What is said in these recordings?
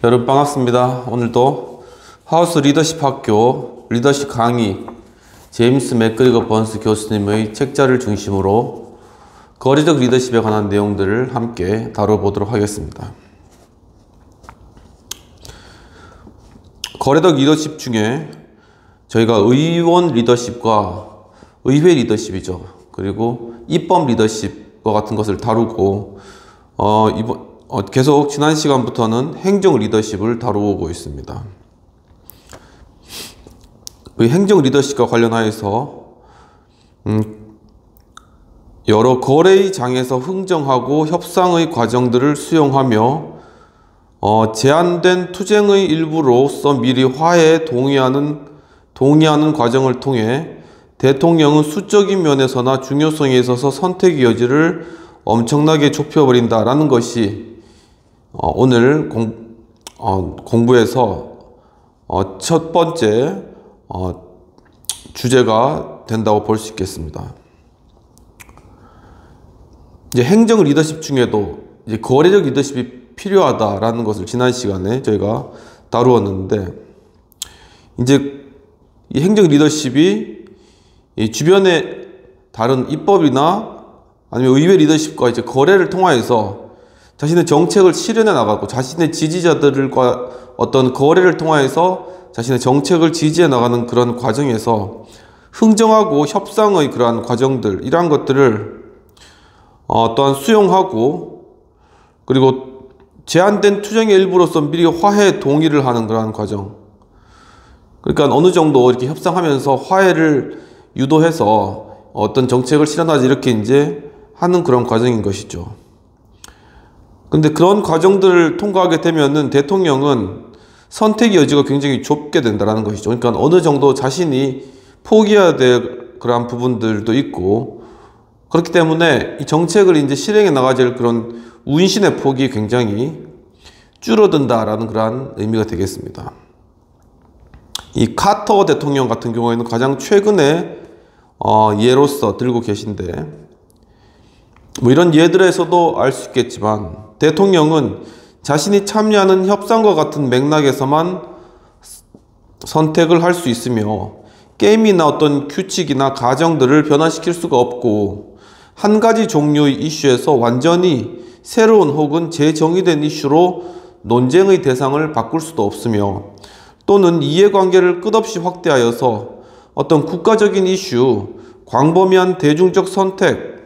여러분 반갑습니다. 오늘도 하우스 리더십 학교 리더십 강의 제임스 맥그리거 번스 교수님의 책자를 중심으로 거래적 리더십에 관한 내용들을 함께 다뤄보도록 하겠습니다. 거래적 리더십 중에 저희가 의원 리더십과 의회 리더십이죠. 그리고 입법 리더십과 같은 것을 다루고 계속 지난 시간부터는 행정 리더십을 다루고 있습니다. 행정 리더십과 관련하여서 여러 거래의 장에서 흥정하고 협상의 과정들을 수용하며 제한된 투쟁의 일부로서 미리 화해에 동의하는 과정을 통해 대통령은 수적인 면에서나 중요성에 있어서 선택의 여지를 엄청나게 좁혀버린다라는 것이 오늘 공부에서 첫 번째 주제가 된다고 볼 수 있겠습니다. 이제 행정 리더십 중에도 이제 거래적 리더십이 필요하다라는 것을 지난 시간에 저희가 다루었는데, 이제 이 행정 리더십이 이 주변의 다른 입법이나 아니면 의회 리더십과 이제 거래를 통하여서 자신의 정책을 실현해 나가고 자신의 지지자들과 어떤 거래를 통하여서 자신의 정책을 지지해 나가는 그런 과정에서 흥정하고 협상의 그러한 과정들, 이러한 것들을 또한 수용하고, 그리고 제한된 투쟁의 일부로서 미리 화해 동의를 하는 그러한 과정. 그러니까 어느 정도 이렇게 협상하면서 화해를 유도해서 어떤 정책을 실현하지 이렇게 이제 하는 그런 과정인 것이죠. 근데 그런 과정들을 통과하게 되면은 대통령은 선택의 여지가 굉장히 좁게 된다는 것이죠. 그러니까 어느 정도 자신이 포기해야 될 그러한 부분들도 있고, 그렇기 때문에 이 정책을 이제 실행해 나가질 그런 운신의 폭이 굉장히 줄어든다라는 그러한 의미가 되겠습니다. 이 카터 대통령 같은 경우에는 가장 최근에 예로서 들고 계신데, 뭐 이런 예들에서도 알 수 있겠지만 대통령은 자신이 참여하는 협상과 같은 맥락에서만 선택을 할 수 있으며 게임이나 어떤 규칙이나 가정들을 변화시킬 수가 없고, 한 가지 종류의 이슈에서 완전히 새로운 혹은 재정의된 이슈로 논쟁의 대상을 바꿀 수도 없으며, 또는 이해관계를 끝없이 확대하여서 어떤 국가적인 이슈, 광범위한 대중적 선택,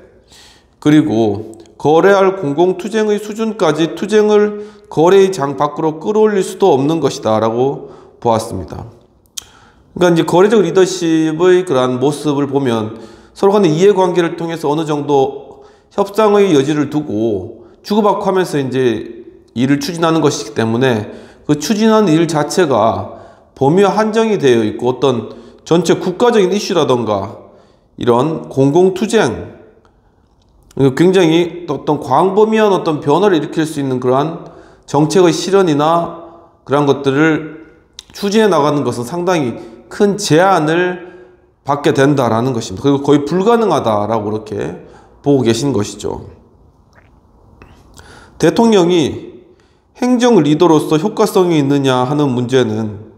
그리고 거래할 공공투쟁의 수준까지 투쟁을 거래의 장 밖으로 끌어올릴 수도 없는 것이다 라고 보았습니다. 그러니까 이제 거래적 리더십의 그러한 모습을 보면 서로 간의 이해관계를 통해서 어느 정도 협상의 여지를 두고 주고받고 하면서 이제 일을 추진하는 것이기 때문에 그 추진하는 일 자체가 범위와 한정이 되어 있고, 어떤 전체 국가적인 이슈라던가 이런 공공투쟁, 굉장히 어떤 광범위한 어떤 변화를 일으킬 수 있는 그러한 정책의 실현이나 그러한 것들을 추진해 나가는 것은 상당히 큰 제한을 받게 된다라는 것입니다. 그리고 거의 불가능하다라고 그렇게 보고 계신 것이죠. 대통령이 행정 리더로서 효과성이 있느냐 하는 문제는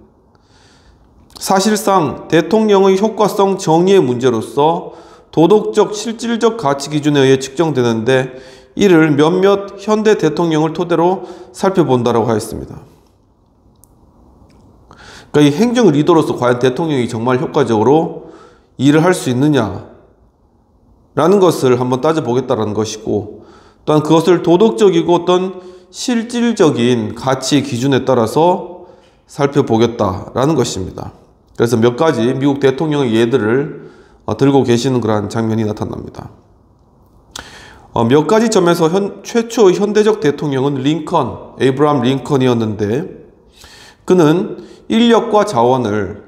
사실상 대통령의 효과성 정의의 문제로서 도덕적, 실질적 가치 기준에 의해 측정되는데, 이를 몇몇 현대 대통령을 토대로 살펴본다라고 하였습니다. 그러니까 이 행정 리더로서 과연 대통령이 정말 효과적으로 일을 할 수 있느냐라는 것을 한번 따져보겠다는 것이고, 또한 그것을 도덕적이고 어떤 실질적인 가치 기준에 따라서 살펴보겠다라는 것입니다. 그래서 몇 가지 미국 대통령의 예들을 들고 계시는 그러한 장면이 나타납니다. 몇 가지 점에서 최초의 현대적 대통령은 에이브라함 링컨이었는데, 그는 인력과 자원을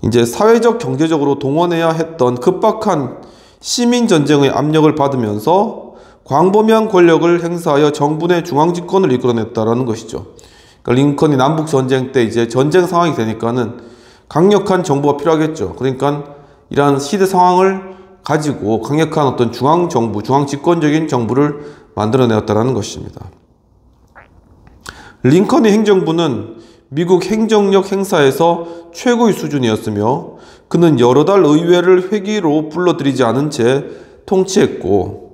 이제 사회적 경제적으로 동원해야 했던 급박한 시민 전쟁의 압력을 받으면서 광범위한 권력을 행사하여 정부의 중앙집권을 이끌어냈다라는 것이죠. 그러니까 링컨이 남북 전쟁 때 이제 전쟁 상황이 되니까는 강력한 정부가 필요하겠죠. 그러니까 이러한 시대 상황을 가지고 강력한 어떤 중앙정부, 중앙집권적인 정부를 만들어내었다는 것입니다. 링컨의 행정부는 미국 행정력 행사에서 최고의 수준이었으며 그는 여러 달 의회를 회기로 불러들이지 않은 채 통치했고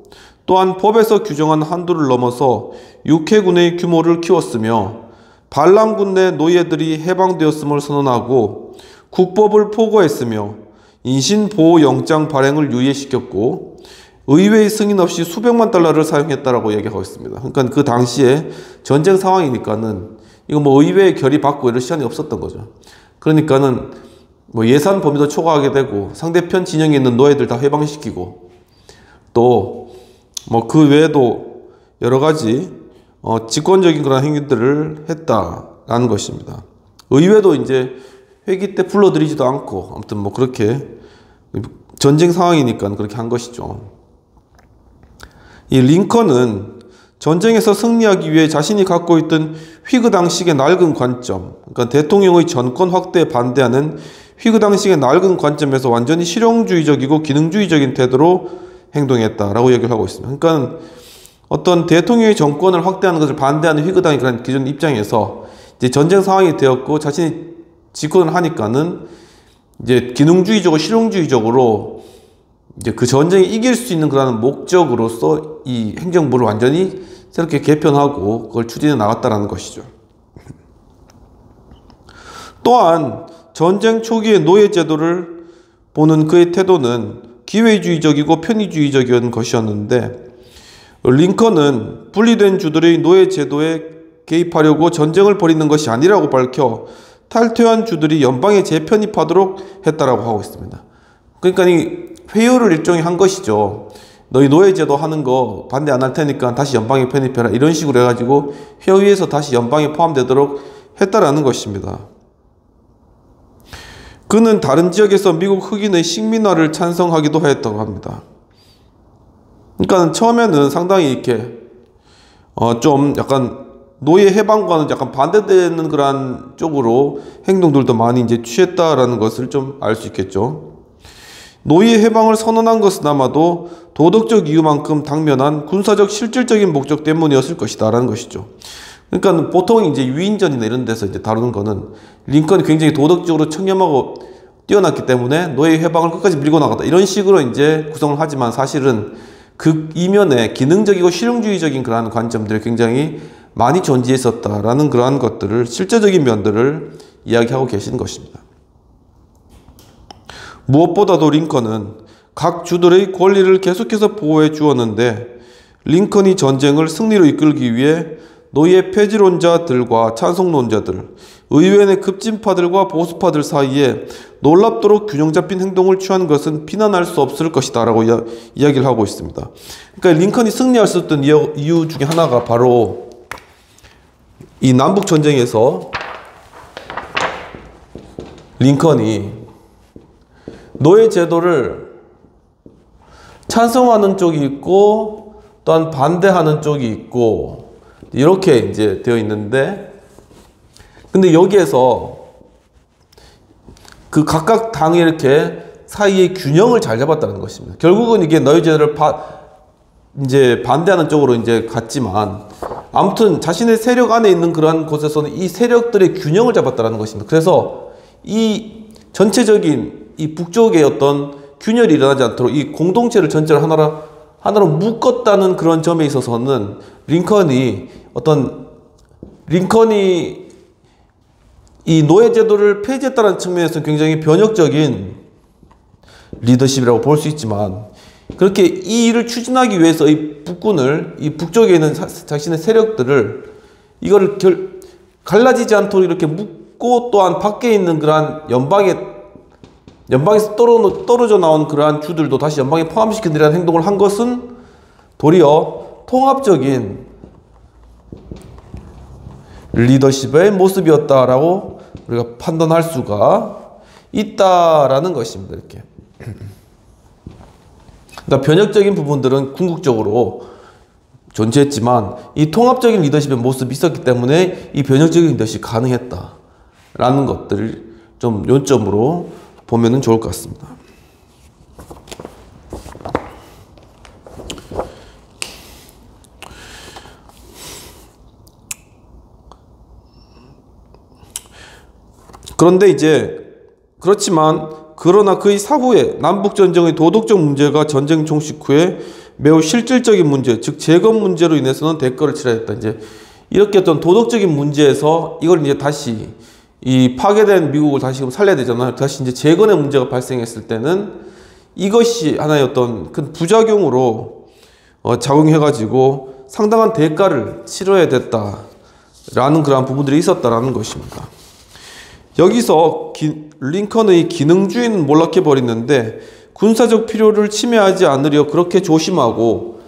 또한 법에서 규정한 한도를 넘어서 육해군의 규모를 키웠으며 반란군 내 노예들이 해방되었음을 선언하고 국법을 포고했으며 인신보호영장 발행을 유예시켰고 의회의 승인 없이 수백만 달러를 사용했다라고 얘기하고 있습니다. 그러니까 그 당시에 전쟁 상황이니까는 이거 뭐 의회의 결의 받고 이럴 시간이 없었던 거죠. 그러니까는 뭐 예산 범위도 초과하게 되고 상대편 진영에 있는 노예들 다 해방시키고 또 뭐 그 외에도 여러 가지 직권적인 그런 행위들을 했다라는 것입니다. 의회도 이제 회기 때 불러들이지도 않고 아무튼 뭐 그렇게 전쟁 상황이니까 그렇게 한 것이죠. 이 링컨은 전쟁에서 승리하기 위해 자신이 갖고 있던 휘그당식의 낡은 관점, 그러니까 대통령의 전권 확대에 반대하는 휘그당식의 낡은 관점에서 완전히 실용주의적이고 기능주의적인 태도로 행동했다라고 얘기를 하고 있습니다. 그러니까 어떤 대통령의 정권을 확대하는 것을 반대하는 휘그당의 그런 기존 입장에서 이제 전쟁 상황이 되었고 자신이 집권을 하니까는 이제 기능주의적으로 실용주의적으로 이제 그 전쟁에 이길 수 있는 그런 목적으로서 이 행정부를 완전히 새롭게 개편하고 그걸 추진해 나갔다라는 것이죠. 또한 전쟁 초기의 노예 제도를 보는 그의 태도는 기회주의적이고 편의주의적인 것이었는데 링컨은 분리된 주들의 노예 제도에 개입하려고 전쟁을 벌이는 것이 아니라고 밝혀 탈퇴한 주들이 연방에 재편입하도록 했다라고 하고 있습니다. 그러니까 이 회유를 일종의 한 것이죠. 너희 노예제도 하는 거 반대 안 할 테니까 다시 연방에 편입해라. 이런 식으로 해가지고 회유에서 다시 연방에 포함되도록 했다라는 것입니다. 그는 다른 지역에서 미국 흑인의 식민화를 찬성하기도 하였다고 합니다. 그러니까 처음에는 상당히 이렇게 좀 약간 노예 해방과는 약간 반대되는 그런 쪽으로 행동들도 많이 이제 취했다라는 것을 좀 알 수 있겠죠. 노예 해방을 선언한 것은 아마도 도덕적 이유만큼 당면한 군사적 실질적인 목적 때문이었을 것이다라는 것이죠. 그러니까 보통 이제 유인전이나 이런 데서 이제 다루는 거는 링컨이 굉장히 도덕적으로 청렴하고 뛰어났기 때문에 노예 해방을 끝까지 밀고 나갔다 이런 식으로 이제 구성을 하지만 사실은 그 이면에 기능적이고 실용주의적인 그러한 관점들이 굉장히 많이 존재했었다라는 그러한 것들을 실제적인 면들을 이야기하고 계시는 것입니다. 무엇보다도 링컨은 각 주들의 권리를 계속해서 보호해 주었는데 링컨이 전쟁을 승리로 이끌기 위해 노예 폐지론자들과 찬성론자들, 의회 내 급진파들과 보수파들 사이에 놀랍도록 균형 잡힌 행동을 취한 것은 비난할 수 없을 것이다 라고 이야기를 하고 있습니다. 그러니까 링컨이 승리할 수 있었던 이유 중에 하나가 바로 이 남북전쟁에서 링컨이 노예 제도를 찬성하는 쪽이 있고 또한 반대하는 쪽이 있고 이렇게 이제 되어 있는데 근데 여기에서 그 각각 당이 이렇게 사이의 균형을 잘 잡았다는 것입니다. 결국은 이게 노예 제도를 이제 반대하는 쪽으로 이제 갔지만 아무튼 자신의 세력 안에 있는 그러한 곳에서는 이 세력들의 균형을 잡았다는 것입니다. 그래서 이 전체적인 이 북쪽의 어떤 균열이 일어나지 않도록 이 공동체를 전체를 하나로 묶었다는 그런 점에 있어서는 링컨이 이 노예제도를 폐지했다는 측면에서는 굉장히 변혁적인 리더십이라고 볼 수 있지만 그렇게 이 일을 추진하기 위해서 이 북군을 이 북쪽에 있는 자신의 세력들을 이거를 갈라지지 않도록 이렇게 묶고 또한 밖에 있는 그러한 연방에서 떨어져 나온 그러한 주들도 다시 연방에 포함시키는 행동을 한 것은 도리어 통합적인 리더십의 모습이었다라고 우리가 판단할 수가 있다라는 것입니다. 이렇게. 그러니까 변혁적인 부분들은 궁극적으로 존재했지만 이 통합적인 리더십의 모습이 있었기 때문에 이 변혁적인 리더십이 가능했다라는 것들을 좀 요점으로 보면은 좋을 것 같습니다. 그런데 이제 그러나 그의 사후에 남북전쟁의 도덕적 문제가 전쟁 종식 후에 매우 실질적인 문제, 즉 재건 문제로 인해서는 대가를 치러야 했다. 이제 이렇게 어떤 도덕적인 문제에서 이걸 이제 다시 이 파괴된 미국을 다시 살려야 되잖아요. 다시 이제 재건의 문제가 발생했을 때는 이것이 하나의 어떤 큰 부작용으로 작용해가지고 상당한 대가를 치러야 됐다라는 그러한 부분들이 있었다라는 것입니다. 여기서 링컨의 기능주의는 몰락해버리는데 군사적 필요를 침해하지 않으려 그렇게 조심하고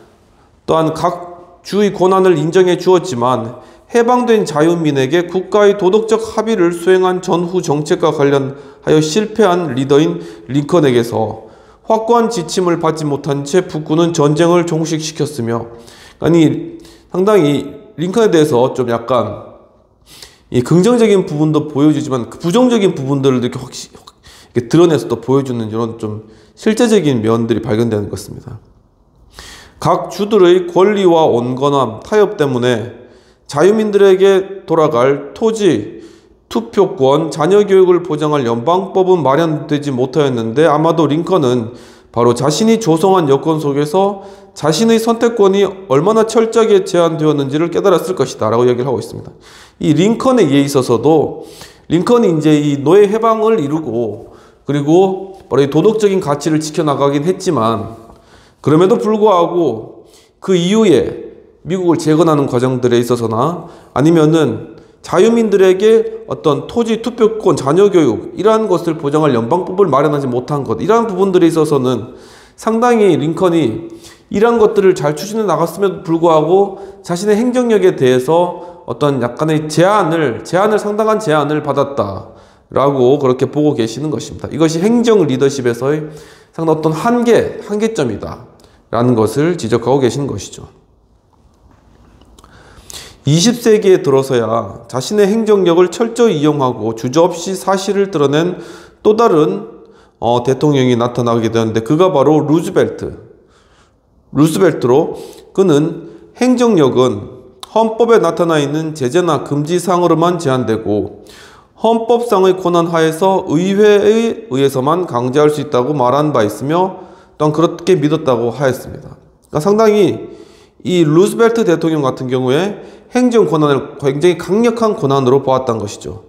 또한 각 주의 권한을 인정해 주었지만 해방된 자유민에게 국가의 도덕적 합의를 수행한 전후 정책과 관련하여 실패한 리더인 링컨에게서 확고한 지침을 받지 못한 채 북군은 전쟁을 종식시켰으며, 아니 상당히 링컨에 대해서 좀 약간 이 긍정적인 부분도 보여주지만 그 부정적인 부분들을 이렇게 이렇게 드러내서 또 보여주는 이런 좀 실제적인 면들이 발견되는 것입니다. 각 주들의 권리와 온건함, 타협 때문에 자유민들에게 돌아갈 토지, 투표권, 자녀교육을 보장할 연방법은 마련되지 못하였는데 아마도 링컨은 바로 자신이 조성한 여건 속에서 자신의 선택권이 얼마나 철저하게 제한되었는지를 깨달았을 것이다 라고 얘기를 하고 있습니다. 이 링컨에 의해 있어서도 링컨이 이제 이 노예 해방을 이루고 그리고 바로 이 도덕적인 가치를 지켜나가긴 했지만 그럼에도 불구하고 그 이후에 미국을 재건하는 과정들에 있어서나 아니면은 자유민들에게 어떤 토지, 투표권, 자녀교육 이러한 것을 보장할 연방법을 마련하지 못한 것, 이러한 부분들에 있어서는 상당히 링컨이 이러한 것들을 잘 추진해 나갔음에도 불구하고 자신의 행정력에 대해서 어떤 약간의 상당한 제한을 받았다라고 그렇게 보고 계시는 것입니다. 이것이 행정 리더십에서의 상당한 어떤 한계점이다 라는 것을 지적하고 계시는 것이죠. 20세기에 들어서야 자신의 행정력을 철저히 이용하고 주저없이 사실을 드러낸 또 다른 대통령이 나타나게 되었는데 그가 바로 루스벨트로 그는 행정력은 헌법에 나타나 있는 제재나 금지사항으로만 제한되고 헌법상의 권한 하에서 의회에 의해서만 강제할 수 있다고 말한 바 있으며 또한 그렇게 믿었다고 하였습니다. 그러니까 상당히 이 루스벨트 대통령 같은 경우에 행정 권한을 굉장히 강력한 권한으로 보았던 것이죠.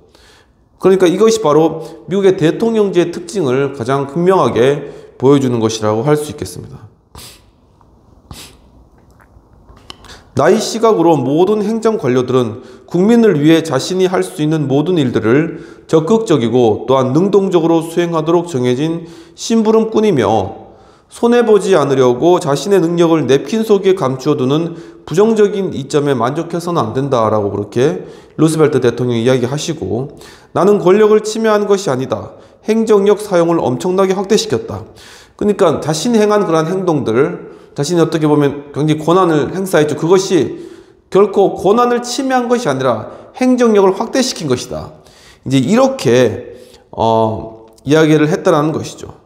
그러니까 이것이 바로 미국의 대통령제의 특징을 가장 극명하게 보여주는 것이라고 할 수 있겠습니다. 나의 시각으로 모든 행정 관료들은 국민을 위해 자신이 할 수 있는 모든 일들을 적극적이고 또한 능동적으로 수행하도록 정해진 심부름꾼이며 손해보지 않으려고 자신의 능력을 냅킨 속에 감추어두는 부정적인 이점에 만족해서는 안 된다라고 그렇게 루스벨트 대통령이 이야기하시고, 나는 권력을 침해한 것이 아니다. 행정력 사용을 엄청나게 확대시켰다. 그러니까 자신이 행한 그러한 행동들, 자신이 어떻게 보면 굉장히 권한을 행사했죠. 그것이 결코 권한을 침해한 것이 아니라 행정력을 확대시킨 것이다. 이제 이렇게 이야기를 했다라는 것이죠.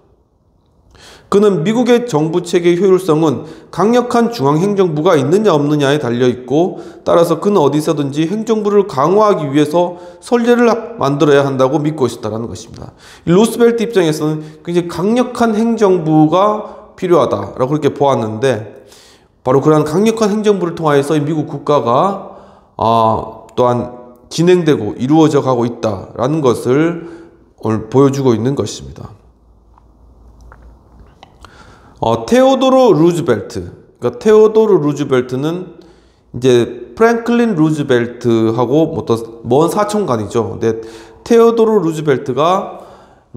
그는 미국의 정부 체계의 효율성은 강력한 중앙행정부가 있느냐 없느냐에 달려있고 따라서 그는 어디서든지 행정부를 강화하기 위해서 선례를 만들어야 한다고 믿고 있었다는 것입니다. 루스벨트 입장에서는 굉장히 강력한 행정부가 필요하다라고 그렇게 보았는데 바로 그러한 강력한 행정부를 통하여서 미국 국가가 또한 진행되고 이루어져 가고 있다라는 것을 오늘 보여주고 있는 것입니다. 테오도르 루즈벨트는 이제 프랭클린 루즈벨트하고 먼 사촌간이죠. 근데 테오도르 루즈벨트가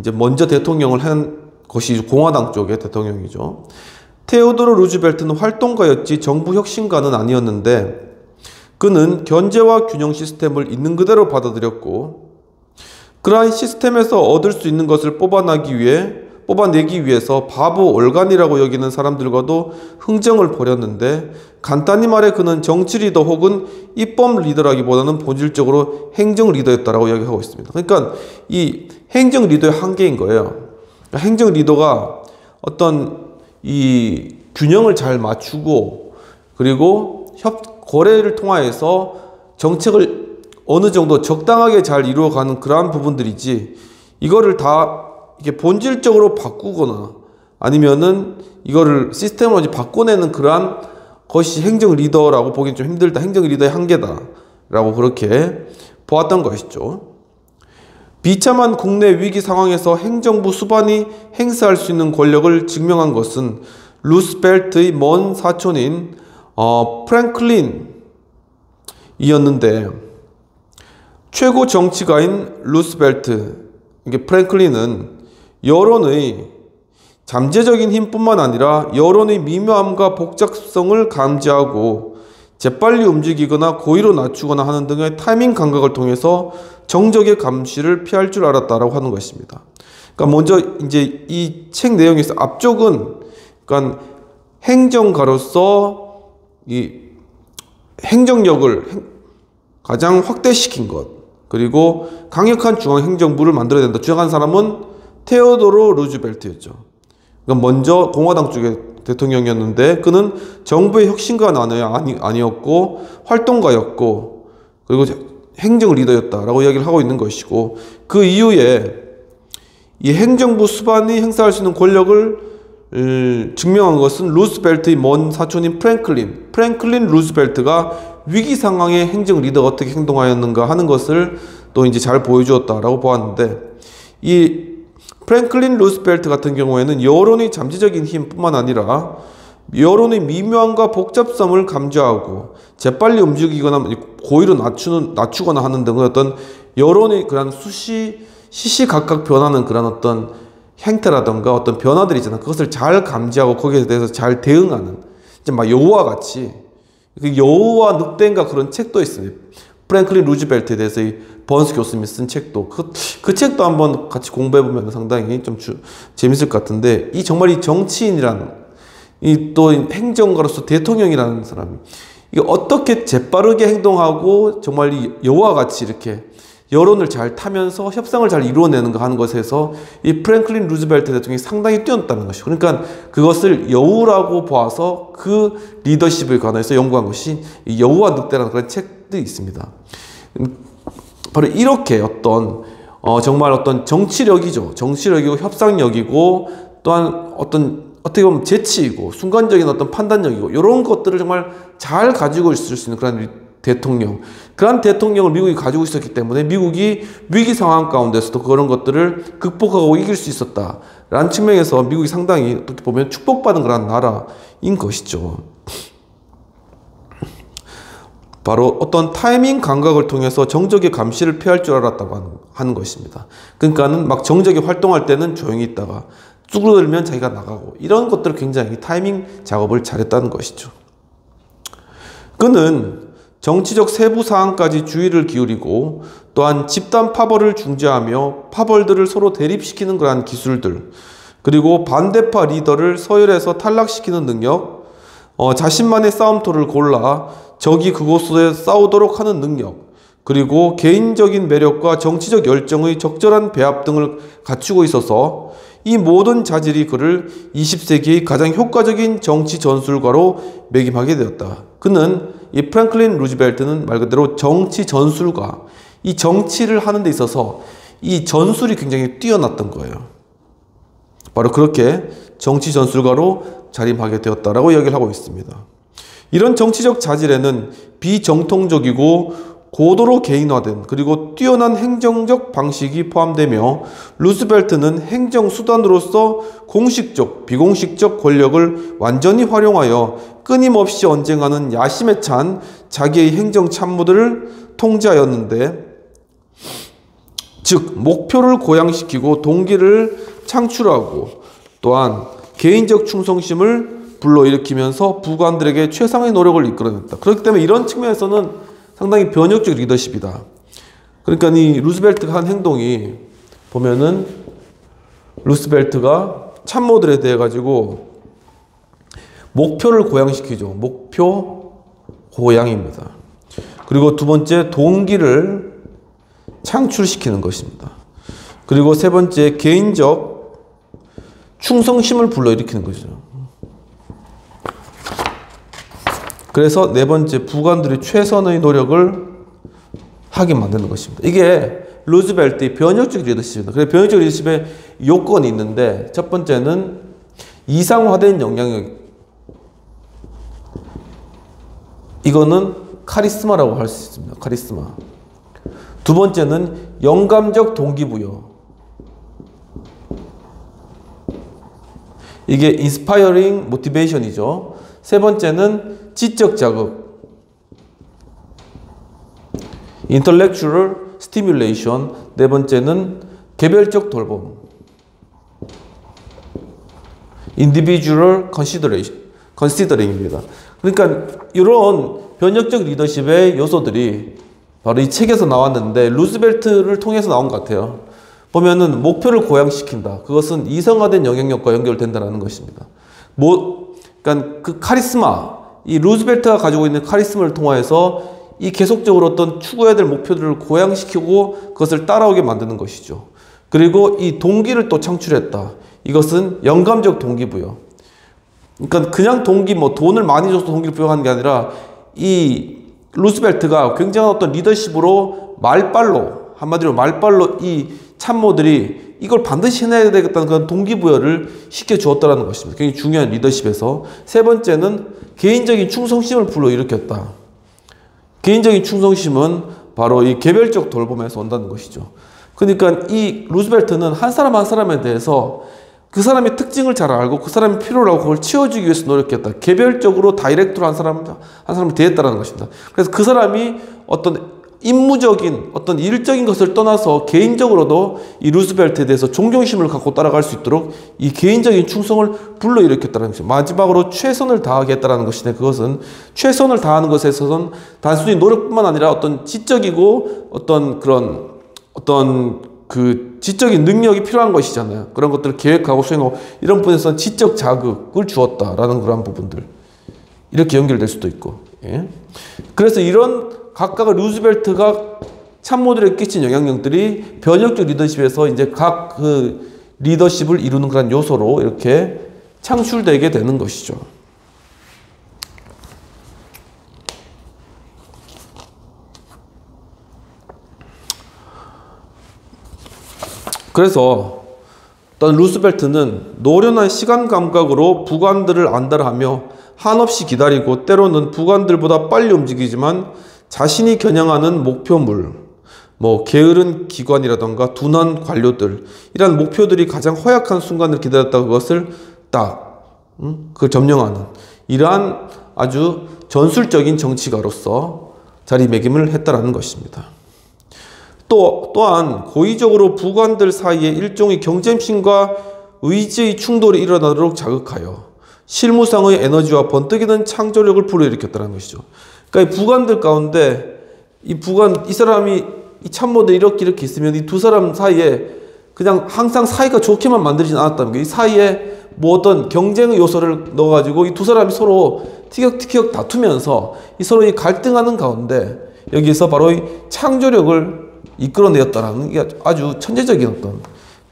이제 먼저 대통령을 한 것이 공화당 쪽의 대통령이죠. 테오도르 루즈벨트는 활동가였지 정부 혁신가는 아니었는데 그는 견제와 균형 시스템을 있는 그대로 받아들였고 그러한 시스템에서 얻을 수 있는 것을 뽑아내기 위해서 바보 올간이라고 여기는 사람들과도 흥정을 벌였는데 간단히 말해 그는 정치 리더 혹은 입법 리더라기보다는 본질적으로 행정 리더였다라고 이야기하고 있습니다. 그러니까 이 행정 리더의 한계인 거예요. 행정 리더가 어떤 이 균형을 잘 맞추고 그리고 거래를 통하여서 정책을 어느 정도 적당하게 잘 이루어가는 그러한 부분들이지, 이거를 다 이게 본질적으로 바꾸거나 아니면은 이거를 시스템으로 이제 바꿔내는 그러한 것이 행정 리더라고 보기엔 좀 힘들다. 행정 리더의 한계다라고 그렇게 보았던 것이죠. 비참한 국내 위기 상황에서 행정부 수반이 행사할 수 있는 권력을 증명한 것은 루스벨트의 먼 사촌인 프랭클린이었는데, 최고 정치가인 루스벨트, 이게 프랭클린은 여론의 잠재적인 힘뿐만 아니라 여론의 미묘함과 복잡성을 감지하고 재빨리 움직이거나 고의로 낮추거나 하는 등의 타이밍 감각을 통해서 정적의 감시를 피할 줄 알았다라고 하는 것입니다. 그러니까 먼저 이제 이 책 내용에서 앞쪽은 그러니까 행정가로서 이 행정력을 가장 확대시킨 것, 그리고 강력한 중앙행정부를 만들어야 된다 주장한 사람은 테오도로 루즈벨트였죠. 그러니까 먼저 공화당 쪽의 대통령이었는데 그는 정부의 혁신가는 아니었고 활동가였고 그리고 행정 리더였다라고 이야기를 하고 있는 것이고, 그 이후에 이 행정부 수반이 행사할 수 있는 권력을 증명한 것은 루스벨트의 먼 사촌인 프랭클린 루스벨트가 위기 상황의 행정 리더가 어떻게 행동하였는가 하는 것을 또 이제 잘 보여주었다라고 보았는데, 이 프랭클린 루스벨트 같은 경우에는 여론의 잠재적인 힘뿐만 아니라 여론의 미묘함과 복잡성을 감지하고 재빨리 움직이거나 고의로 낮추거나 하는 등의 어떤 여론의 그런 시시각각 변하는 그런 어떤 행태라던가 어떤 변화들이 있잖아. 그것을 잘 감지하고 거기에 대해서 잘 대응하는, 이제 막 여우와 같이, 그 여우와 늑대인가 그런 책도 있어요. 프랭클린 루즈벨트에 대해서 이 번스 교수님이 쓴 책도, 그 책도 한번 같이 공부해보면 상당히 좀 재밌을 것 같은데, 정말 이 정치인이란, 또 행정가로서 대통령이라는 사람이 이게 어떻게 재빠르게 행동하고 정말 이 여우와 같이 이렇게 여론을 잘 타면서 협상을 잘 이루어내는가 하는 것에서 이 프랭클린 루즈벨트 대통령이 상당히 뛰어났다는 것이죠. 그러니까 그것을 여우라고 봐서 그 리더십에 관해서 연구한 것이 이 여우와 늑대라는 그런 책들이 있습니다. 바로 이렇게 정말 어떤 정치력이죠. 정치력이고 협상력이고 또한 어떻게 보면 재치이고 순간적인 어떤 판단력이고 이런 것들을 정말 잘 가지고 있을 수 있는 그런 대통령, 그런 대통령을 미국이 가지고 있었기 때문에 미국이 위기 상황 가운데서도 그런 것들을 극복하고 이길 수 있었다라는 측면에서 미국이 상당히 어떻게 보면 축복받은 그런 나라인 것이죠. 바로 어떤 타이밍 감각을 통해서 정적의 감시를 피할 줄 알았다고 하는 것입니다. 그러니까는 막 정적이 활동할 때는 조용히 있다가 쭈그러들면 자기가 나가고, 이런 것들을 굉장히 타이밍 작업을 잘했다는 것이죠. 그는 정치적 세부 사항까지 주의를 기울이고 또한 집단 파벌을 중재하며 파벌들을 서로 대립시키는 그러한 기술들, 그리고 반대파 리더를 서열에서 탈락시키는 능력, 자신만의 싸움터를 골라 적이 그곳에 싸우도록 하는 능력, 그리고 개인적인 매력과 정치적 열정의 적절한 배합 등을 갖추고 있어서 이 모든 자질이 그를 20세기의 가장 효과적인 정치 전술가로 매김하게 되었다. 그는 이 프랭클린 루즈벨트는 말 그대로 정치 전술가, 이 정치를 하는 데 있어서 이 전술이 굉장히 뛰어났던 거예요. 바로 그렇게 정치 전술가로 자림하게 되었다라고 이야기를 하고 있습니다. 이런 정치적 자질에는 비정통적이고 고도로 개인화된 그리고 뛰어난 행정적 방식이 포함되며, 루스벨트는 행정수단으로서 공식적, 비공식적 권력을 완전히 활용하여 끊임없이 언쟁하는 야심에 찬 자기의 행정 참모들을 통제하였는데, 즉 목표를 고양시키고 동기를 창출하고 또한 개인적 충성심을 불러일으키면서 부관들에게 최상의 노력을 이끌어냈다. 그렇기 때문에 이런 측면에서는 상당히 변혁적 리더십이다. 그러니까 이 루스벨트가 한 행동이 보면은 루스벨트가 참모들에 대해 가지고 목표를 고양시키죠. 목표 고양입니다. 그리고 두 번째 동기를 창출시키는 것입니다. 그리고 세 번째 개인적 충성심을 불러일으키는 거죠. 그래서 네 번째 부관들이 최선의 노력을 하게 만드는 것입니다. 이게 루즈벨트의 변혁적 리더십입니다. 그래서 변혁적 리더십의 요건이 있는데, 첫 번째는 이상화된 영향력. 이거는 카리스마라고 할 수 있습니다. 카리스마. 두 번째는 영감적 동기부여. 이게 inspiring motivation이죠. 세 번째는 지적 자극. intellectual stimulation. 네 번째는 개별적 돌봄. individual considering입니다. 그러니까 이런 변혁적 리더십의 요소들이 바로 이 책에서 나왔는데 루즈벨트를 통해서 나온 것 같아요. 보면은 목표를 고양시킨다. 그것은 이성화된 영향력과 연결된다는 것입니다. 그러니까 그 카리스마, 이 루즈벨트가 가지고 있는 카리스마를 통해서 이 계속적으로 어떤 추구해야 될 목표들을 고양시키고 그것을 따라오게 만드는 것이죠. 그리고 이 동기를 또 창출했다. 이것은 영감적 동기부여. 그러니까 그냥 동기, 돈을 많이 줘서 동기를 부여하는 게 아니라 이 루즈벨트가 굉장한 어떤 리더십으로 말빨로, 한마디로 말빨로 이 참모들이 이걸 반드시 해내야 되겠다는 그런 동기부여를 시켜주었다는 것입니다. 굉장히 중요한 리더십에서. 세 번째는 개인적인 충성심을 불러일으켰다. 개인적인 충성심은 바로 이 개별적 돌봄에서 온다는 것이죠. 그러니까 이 루즈벨트는 한 사람 한 사람에 대해서 그 사람의 특징을 잘 알고 그 사람의 필요를 알고 그걸 채워주기 위해서 노력했다. 개별적으로 다이렉트로 한 사람을 대했다는 것입니다. 그래서 그 사람이 어떤 임무적인 어떤 일적인 것을 떠나서 개인적으로도 이 루즈벨트에 대해서 존경심을 갖고 따라갈 수 있도록 이 개인적인 충성을 불러일으켰다는 것입니다. 마지막으로 최선을 다하겠다는 것인데, 그것은 최선을 다하는 것에 있어서는 단순히 노력뿐만 아니라 어떤 지적이고 어떤 그런 그 지적인 능력이 필요한 것이잖아요. 그런 것들을 계획하고 수행하고 이런 부분에서는 지적 자극을 주었다라는 그런 부분들, 이렇게 연결될 수도 있고. 예. 그래서 이런 각각의 루즈벨트가 참모들에게 끼친 영향력들이 변혁적 리더십에서 이제 각 그 리더십을 이루는 그런 요소로 이렇게 창출되게 되는 것이죠. 그래서 어떤 루즈벨트는 노련한 시간 감각으로 부관들을 안달하며 한없이 기다리고 때로는 부관들보다 빨리 움직이지만 자신이 겨냥하는 목표물, 게으른 기관이라던가 둔한 관료들, 이런 목표들이 가장 허약한 순간을 기다렸다 그것을 그걸 점령하는 이러한 아주 전술적인 정치가로서 자리매김을 했다라는 것입니다. 또한 고의적으로 부관들 사이에 일종의 경쟁심과 의지의 충돌이 일어나도록 자극하여 실무상의 에너지와 번뜩이는 창조력을 불러일으켰다는 것이죠. 그러니까 이 부관들 가운데 이 사람이 이 참모들이 이렇게 있으면 이 두 사람 사이에 그냥 항상 사이가 좋게만 만들진 않았다는 거예요. 이 사이에 어떤 경쟁의 요소를 넣어가지고 이 두 사람이 서로 티격태격 다투면서 이 서로 이 갈등하는 가운데 여기서 바로 이 창조력을 이끌어내었다라는 게 아주 천재적인 어떤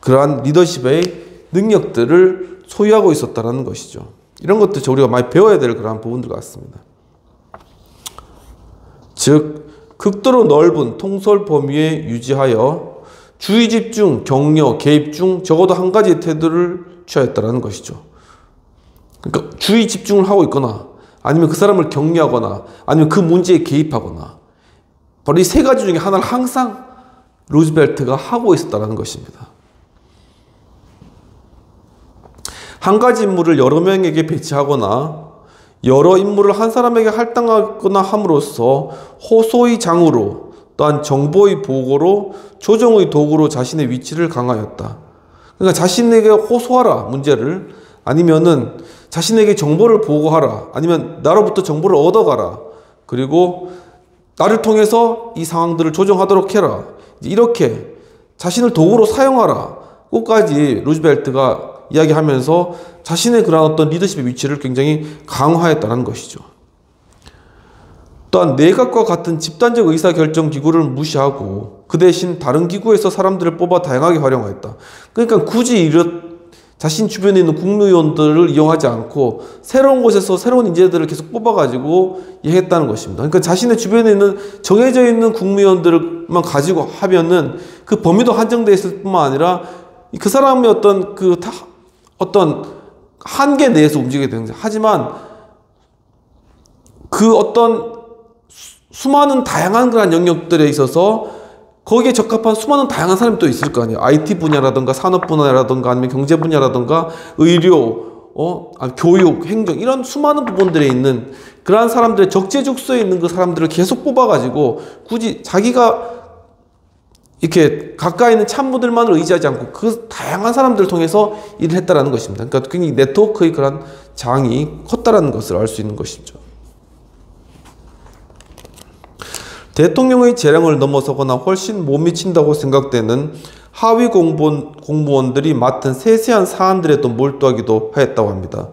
그러한 리더십의 능력들을 소유하고 있었다라는 것이죠. 이런 것도 우리가 많이 배워야 될 그러한 부분들 같습니다. 즉, 극도로 넓은 통솔 범위에 유지하여 주의 집중, 격려, 개입 중 적어도 한 가지 태도를 취하였다는 것이죠. 그러니까 주의 집중을 하고 있거나 아니면 그 사람을 격려하거나 아니면 그 문제에 개입하거나 바로 이 세 가지 중에 하나를 항상 루즈벨트가 하고 있었다는 것입니다. 한 가지 인물을 여러 명에게 배치하거나 여러 인물을 한 사람에게 할당하거나 함으로써 호소의 장으로 또한 정보의 보고로 조정의 도구로 자신의 위치를 강화하였다. 그러니까 자신에게 호소하라 문제를, 아니면은 자신에게 정보를 보고하라, 아니면 나로부터 정보를 얻어가라, 그리고 나를 통해서 이 상황들을 조정하도록 해라, 이렇게 자신을 도구로 사용하라 끝까지 루즈벨트가 이야기하면서 자신의 그런 어떤 리더십의 위치를 굉장히 강화했다는 것이죠. 또한 내각과 같은 집단적 의사결정 기구를 무시하고 그 대신 다른 기구에서 사람들을 뽑아 다양하게 활용하였다. 그러니까 굳이 자신 주변에 있는 국무위원들을 이용하지 않고 새로운 곳에서 새로운 인재들을 계속 뽑아가지고 했다는 것입니다. 그러니까 자신의 주변에 있는 정해져 있는 국무위원들만 가지고 하면은 그 범위도 한정되어 있을 뿐만 아니라 그 사람의 어떤 한계 내에서 움직이게 되는 거죠. 하지만 그 어떤 수많은 다양한 그런 영역들에 있어서 거기에 적합한 수많은 다양한 사람이 또 있을 거 아니에요. IT 분야라든가 산업 분야라든가 아니면 경제 분야라든가 의료, 교육, 행정 이런 수많은 부분들에 있는 그러한 사람들의 적재적소에 있는 그 사람들을 계속 뽑아가지고 굳이 자기가 이렇게 가까이 있는 참모들만을 의지하지 않고 그 다양한 사람들을 통해서 일을 했다라는 것입니다. 그러니까 굉장히 네트워크의 그런 장이 컸다라는 것을 알 수 있는 것이죠. 대통령의 재량을 넘어서거나 훨씬 못 미친다고 생각되는 하위 공무원들이 맡은 세세한 사안들에도 몰두하기도 하였다고 합니다.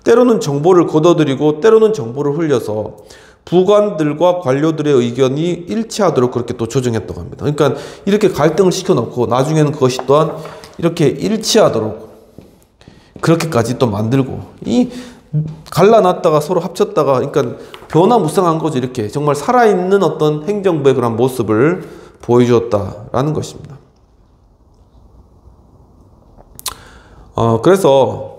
때로는 정보를 걷어들이고 때로는 정보를 흘려서 부관들과 관료들의 의견이 일치하도록 그렇게 또 조정했다고 합니다. 그러니까 이렇게 갈등을 시켜놓고 나중에는 그것이 또한 이렇게 일치하도록 그렇게까지 또 만들고 이 갈라놨다가 서로 합쳤다가 그러니까 변화무쌍한 거죠. 이렇게 정말 살아있는 어떤 행정부의 그런 모습을 보여주었다라는 것입니다. 그래서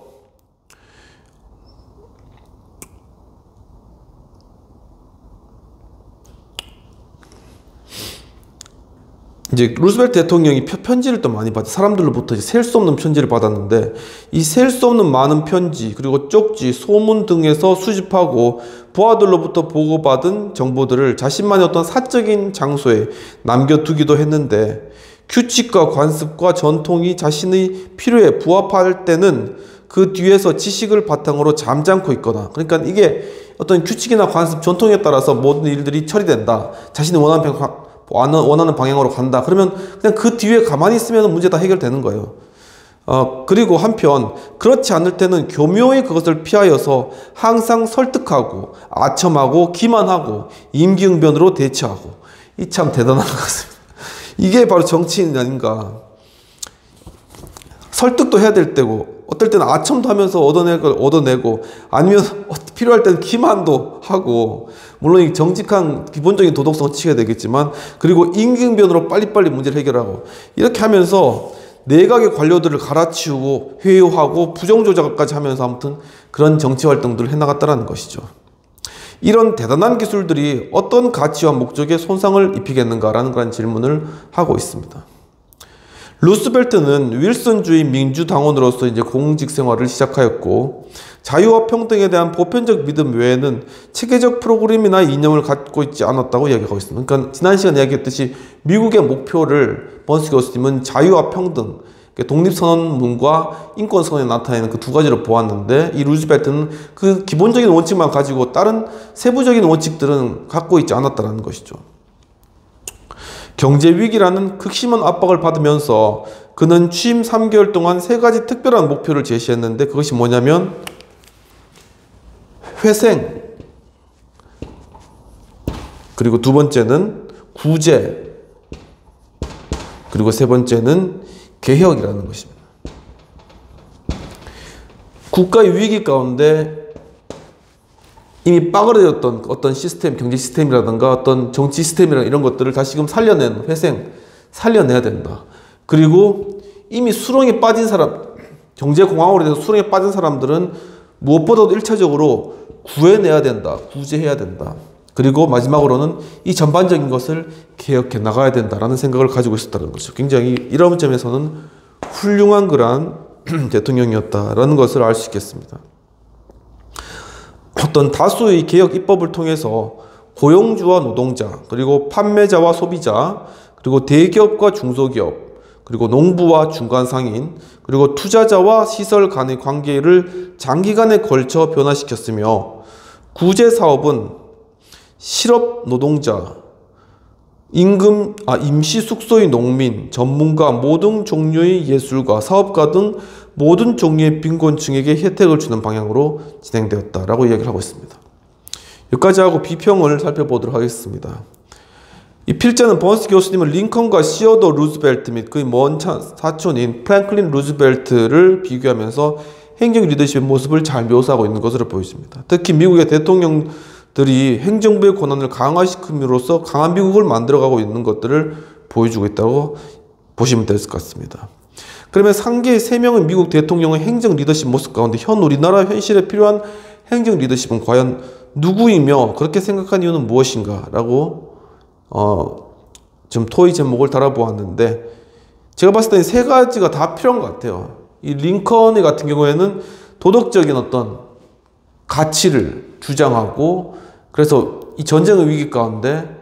이제 루스벨트 대통령이 편지를 또 많이 받아 사람들로부터 셀 수 없는 편지를 받았는데 이 셀 수 없는 많은 편지 그리고 쪽지, 소문 등에서 수집하고 부하들로부터 보고받은 정보들을 자신만의 어떤 사적인 장소에 남겨두기도 했는데 규칙과 관습과 전통이 자신의 필요에 부합할 때는 그 뒤에서 지식을 바탕으로 잠잠고 있거나 그러니까 이게 어떤 규칙이나 관습, 전통에 따라서 모든 일들이 처리된다. 자신이 원하는 방향으로 간다. 그러면 그냥 그 뒤에 가만히 있으면 문제 다 해결되는 거예요. 그리고 한편 그렇지 않을 때는 교묘히 그것을 피하여서 항상 설득하고 아첨하고 기만하고 임기응변으로 대처하고 이 참 대단한 것 같습니다. 이게 바로 정치인 아닌가. 설득도 해야 될 때고 어떨 때는 아첨도 하면서 얻어내고 아니면 필요할 때는 기만도 하고 물론 이 정직한 기본적인 도덕성을 지켜야 되겠지만 그리고 임기응변으로 빨리빨리 문제를 해결하고 이렇게 하면서 내각의 관료들을 갈아치우고 회유하고 부정조작까지 하면서 아무튼 그런 정치활동들을 해나갔다는 것이죠. 이런 대단한 기술들이 어떤 가치와 목적에 손상을 입히겠는가라는 그런 질문을 하고 있습니다. 루스벨트는 윌슨주의 민주당원으로서 이제 공직 생활을 시작하였고 자유와 평등에 대한 보편적 믿음 외에는 체계적 프로그램이나 이념을 갖고 있지 않았다고 이야기하고 있습니다. 그러니까 지난 시간에 이야기했듯이 미국의 목표를 번스 교수님은 자유와 평등, 독립선언문과 인권선언에 나타내는 그 두 가지로 보았는데 이 루스벨트는 그 기본적인 원칙만 가지고 다른 세부적인 원칙들은 갖고 있지 않았다는 것이죠. 경제위기라는 극심한 압박을 받으면서 그는 취임 3개월 동안 세 가지 특별한 목표를 제시했는데 그것이 뭐냐면 회생, 그리고 두 번째는 구제, 그리고 세 번째는 개혁이라는 것입니다. 국가의 위기 가운데 이미 빠그러졌던 어떤 시스템, 경제 시스템이라든가 어떤 정치 시스템이나 이런 것들을 다시금 살려낸 회생, 살려내야 된다. 그리고 이미 수렁에 빠진 사람, 경제공황으로 인해서 수렁에 빠진 사람들은 무엇보다도 1차적으로 구해내야 된다. 구제해야 된다. 그리고 마지막으로는 이 전반적인 것을 개혁해 나가야 된다라는 생각을 가지고 있었다는 거죠. 굉장히 이런 점에서는 훌륭한 그러한 대통령이었다라는 것을 알 수 있겠습니다. 어떤 다수의 개혁 입법을 통해서 고용주와 노동자, 그리고 판매자와 소비자, 그리고 대기업과 중소기업, 그리고 농부와 중간상인, 그리고 투자자와 시설 간의 관계를 장기간에 걸쳐 변화시켰으며 구제사업은 실업 노동자, 임시 숙소의 농민, 전문가, 모든 종류의 예술가, 사업가 등 모든 종류의 빈곤층에게 혜택을 주는 방향으로 진행되었다라고 이야기를 하고 있습니다. 여기까지 하고 비평을 살펴보도록 하겠습니다. 이 필자는 버스 교수님은 링컨과 시어도 루즈벨트 및 그의 먼 사촌인 프랭클린 루즈벨트를 비교하면서 행정 리더십의 모습을 잘 묘사하고 있는 것으로 보여집니다. 특히 미국의 대통령들이 행정부의 권한을 강화시킴으로써 강한 미국을 만들어가고 있는 것들을 보여주고 있다고 보시면 될 것 같습니다. 그러면 상계 3명의 미국 대통령의 행정 리더십 모습 가운데 현 우리나라 현실에 필요한 행정 리더십은 과연 누구이며 그렇게 생각한 이유는 무엇인가 라고 좀 토의 제목을 달아보았는데, 제가 봤을 때 3가지가 다 필요한 것 같아요. 이 링컨의 같은 경우에는 도덕적인 어떤 가치를 주장하고, 그래서 이 전쟁의 위기 가운데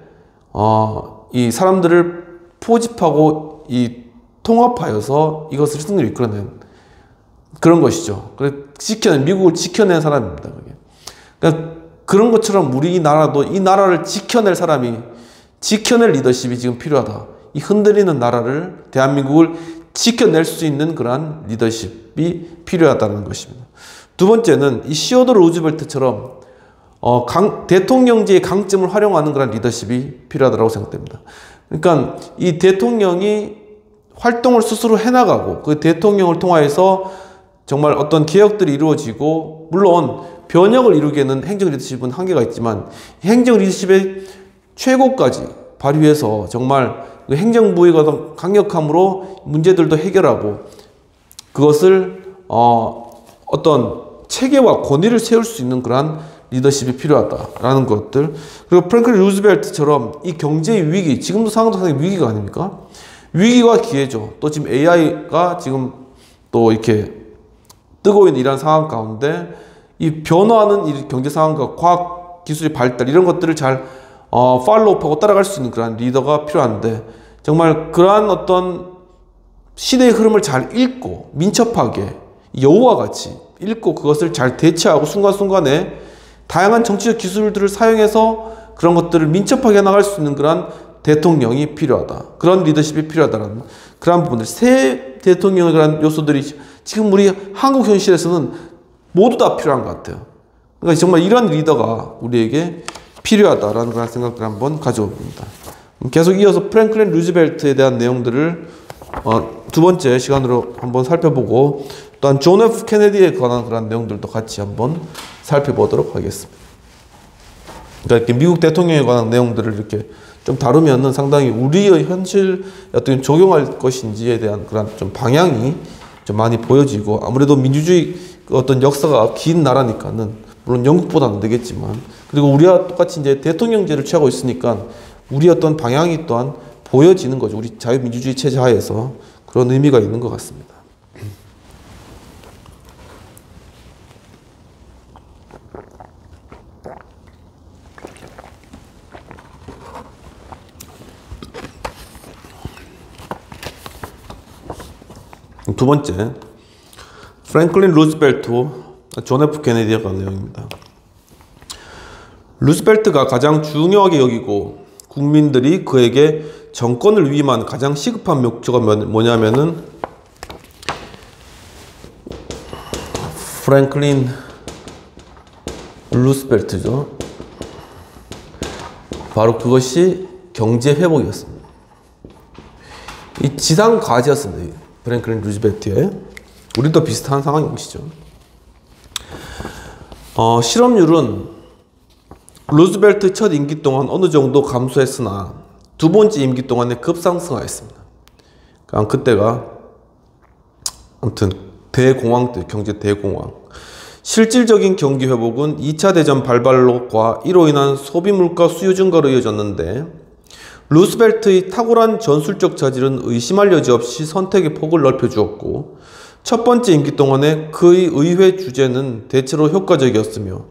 이 사람들을 포집하고 이 통합하여서 이것을 승리를 이끌어낸 그런 것이죠. 그래서 미국을 지켜낸 사람입니다. 그러니까 그런 것처럼 우리나라도 이 나라를 지켜낼 리더십이 지금 필요하다. 이 흔들리는 나라를, 대한민국을 지켜낼 수 있는 그러한 리더십이 필요하다는 것입니다. 두 번째는 이 시어도 루즈벨트처럼 대통령제의 강점을 활용하는 그런 리더십이 필요하다고 생각됩니다. 그러니까 이 대통령이 활동을 스스로 해나가고 그 대통령을 통하여서 정말 어떤 개혁들이 이루어지고, 물론 변혁을 이루기에는 행정 리더십은 한계가 있지만 행정 리더십의 최고까지 발휘해서 정말 행정부의 어떤 강력함으로 문제들도 해결하고 그것을 어떤 체계와 권위를 세울 수 있는 그러한 리더십이 필요하다라는 것들. 그리고 프랭클린 루즈벨트처럼 이 경제의 위기, 지금도 상당히 위기가 아닙니까? 위기와 기회죠. 또 지금 AI가 지금 또 이렇게 뜨고 있는 이런 상황 가운데 이 변화하는 이 경제 상황과 과학 기술의 발달, 이런 것들을 잘 팔로우하고 따라갈 수 있는 그런 리더가 필요한데, 정말 그러한 어떤 시대의 흐름을 잘 읽고 민첩하게 여우와 같이 읽고 그것을 잘 대처하고 순간순간에 다양한 정치적 기술들을 사용해서 그런 것들을 민첩하게 나갈 수 있는 그런 대통령이 필요하다. 그런 리더십이 필요하다는 그런 부분들, 새 대통령의 그런 요소들이 지금 우리 한국 현실에서는 모두 다 필요한 것 같아요. 그러니까 정말 이런 리더가 우리에게 필요하다라는 그런 생각을 한번 가져봅니다. 계속 이어서 프랭클린 루즈벨트에 대한 내용들을 두 번째 시간으로 한번 살펴보고, 또한 존 F 케네디에 관한 그런 내용들도 같이 한번 살펴보도록 하겠습니다. 그러니까 이렇게 미국 대통령에 관한 내용들을 이렇게 좀 다루면은 상당히 우리의 현실에 어떻게 적용할 것인지에 대한 그런 좀 방향이 좀 많이 보여지고, 아무래도 민주주의 어떤 역사가 긴 나라니까는 물론 영국보다는 되겠지만, 그리고 우리와 똑같이 이제 대통령제를 취하고 있으니까 우리 어떤 방향이 또한 보여지는 거죠. 우리 자유민주주의 체제 하에서 그런 의미가 있는 것 같습니다. 두 번째, 프랭클린 루즈벨트와 존 F 케네디에 관한 내용입니다. 루즈벨트가 가장 중요하게 여기고 국민들이 그에게 정권을 위임한 가장 시급한 목표가 뭐냐면은 프랭클린 루즈벨트죠. 바로 그것이 경제 회복이었습니다. 이 지상 과제였습니다. 프랭클린 루즈벨트의. 우리도 비슷한 상황이 오시죠. 실업률은 루즈벨트 첫 임기 동안 어느 정도 감소했으나 두 번째 임기 동안에 급상승하였습니다. 그러니까 그때가 아무튼 대공황 때, 경제 대공황. 실질적인 경기 회복은 2차 대전 발발과 이로 인한 소비 물가 수요 증가로 이어졌는데, 루즈벨트의 탁월한 전술적 자질은 의심할 여지 없이 선택의 폭을 넓혀주었고, 첫 번째 임기 동안에 그의 의회 주제는 대체로 효과적이었으며,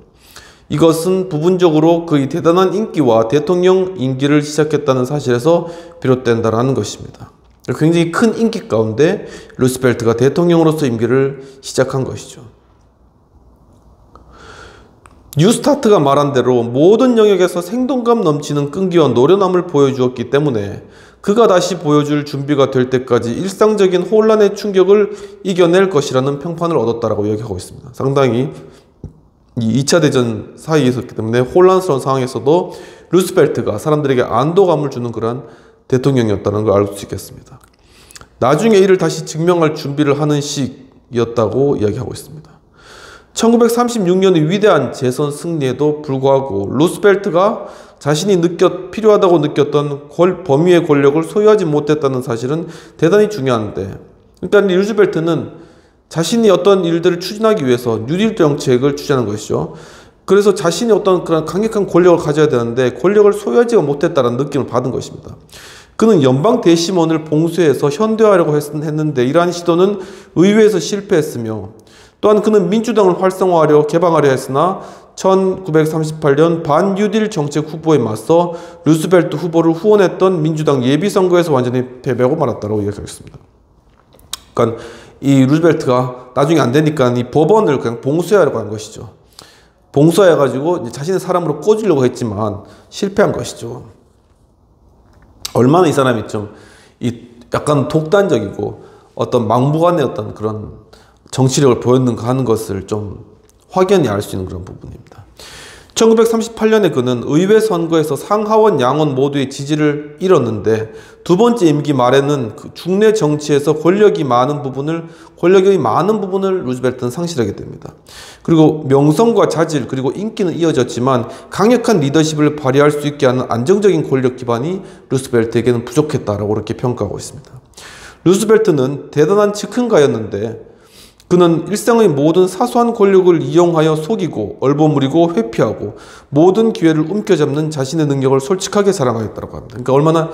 이것은 부분적으로 그의 대단한 인기와 대통령 임기를 시작했다는 사실에서 비롯된다는 것입니다. 굉장히 큰 인기 가운데 루즈벨트가 대통령으로서 임기를 시작한 것이죠. 뉴스타트가 말한 대로 모든 영역에서 생동감 넘치는 끈기와 노련함을 보여주었기 때문에 그가 다시 보여줄 준비가 될 때까지 일상적인 혼란의 충격을 이겨낼 것이라는 평판을 얻었다라고 얘기하고 있습니다. 상당히 이 2차 대전 사이에 있었기 때문에 혼란스러운 상황에서도 루스벨트가 사람들에게 안도감을 주는 그런 대통령이었다는 걸 알 수 있겠습니다. 나중에 이를 다시 증명할 준비를 하는 시기였다고 이야기하고 있습니다. 1936년의 위대한 재선 승리에도 불구하고 루스벨트가 자신이 필요하다고 느꼈던 범위의 권력을 소유하지 못했다는 사실은 대단히 중요한데, 일단 루스벨트는 자신이 어떤 일들을 추진하기 위해서 뉴딜 정책을 추진하는 것이죠. 그래서 자신이 어떤 그런 강력한 권력을 가져야 되는데 권력을 소유하지 못했다는 느낌을 받은 것입니다. 그는 연방 대심원을 봉쇄해서 현대화하려고 했는데 이러한 시도는 의회에서 실패했으며, 또한 그는 민주당을 활성화하려 개방하려 했으나 1938년 반뉴딜 정책 후보에 맞서 루스벨트 후보를 후원했던 민주당 예비선거에서 완전히 패배하고 말았다고 이야기하겠습니다. 그러니까 이 루스벨트가 나중에 안 되니까 이 법원을 그냥 봉쇄하려고 한 것이죠. 봉쇄해가지고 자신의 사람으로 꽂으려고 했지만 실패한 것이죠. 얼마나 이 사람이 좀 약간 독단적이고 어떤 막무가내 어떤 그런 정치력을 보였는가 하는 것을 좀 확연히 알 수 있는 그런 부분입니다. 1938년에 그는 의회 선거에서 상하원 양원 모두의 지지를 잃었는데 두 번째 임기 말에는 그 중내 정치에서 권력의 많은 부분을 루스벨트는 상실하게 됩니다. 그리고 명성과 자질 그리고 인기는 이어졌지만 강력한 리더십을 발휘할 수 있게 하는 안정적인 권력 기반이 루스벨트에게는 부족했다라고 그렇게 평가하고 있습니다. 루스벨트는 대단한 즉흥가였는데 그는 일상의 모든 사소한 권력을 이용하여 속이고 얼버무리고 회피하고 모든 기회를 움켜잡는 자신의 능력을 솔직하게 자랑하였다고 합니다. 그러니까 얼마나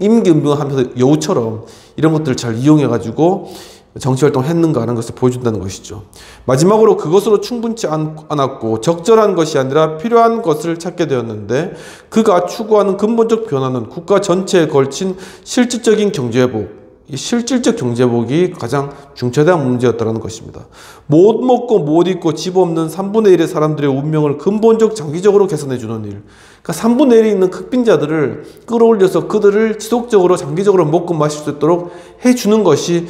임기응변하면서 여우처럼 이런 것들을 잘 이용해가지고 정치활동을 했는가 하는 것을 보여준다는 것이죠. 마지막으로 그것으로 충분치 않았고 적절한 것이 아니라 필요한 것을 찾게 되었는데 그가 추구하는 근본적 변화는 국가 전체에 걸친 실질적인 경제회복, 이 실질적 경제복이 가장 중차대한 문제였다는 것입니다. 못 먹고 못 입고 집 없는 3분의 1의 사람들의 운명을 근본적 장기적으로 개선해주는 일, 그러니까 3분의 1에 있는 극빈자들을 끌어올려서 그들을 지속적으로 장기적으로 먹고 마실 수 있도록 해주는 것이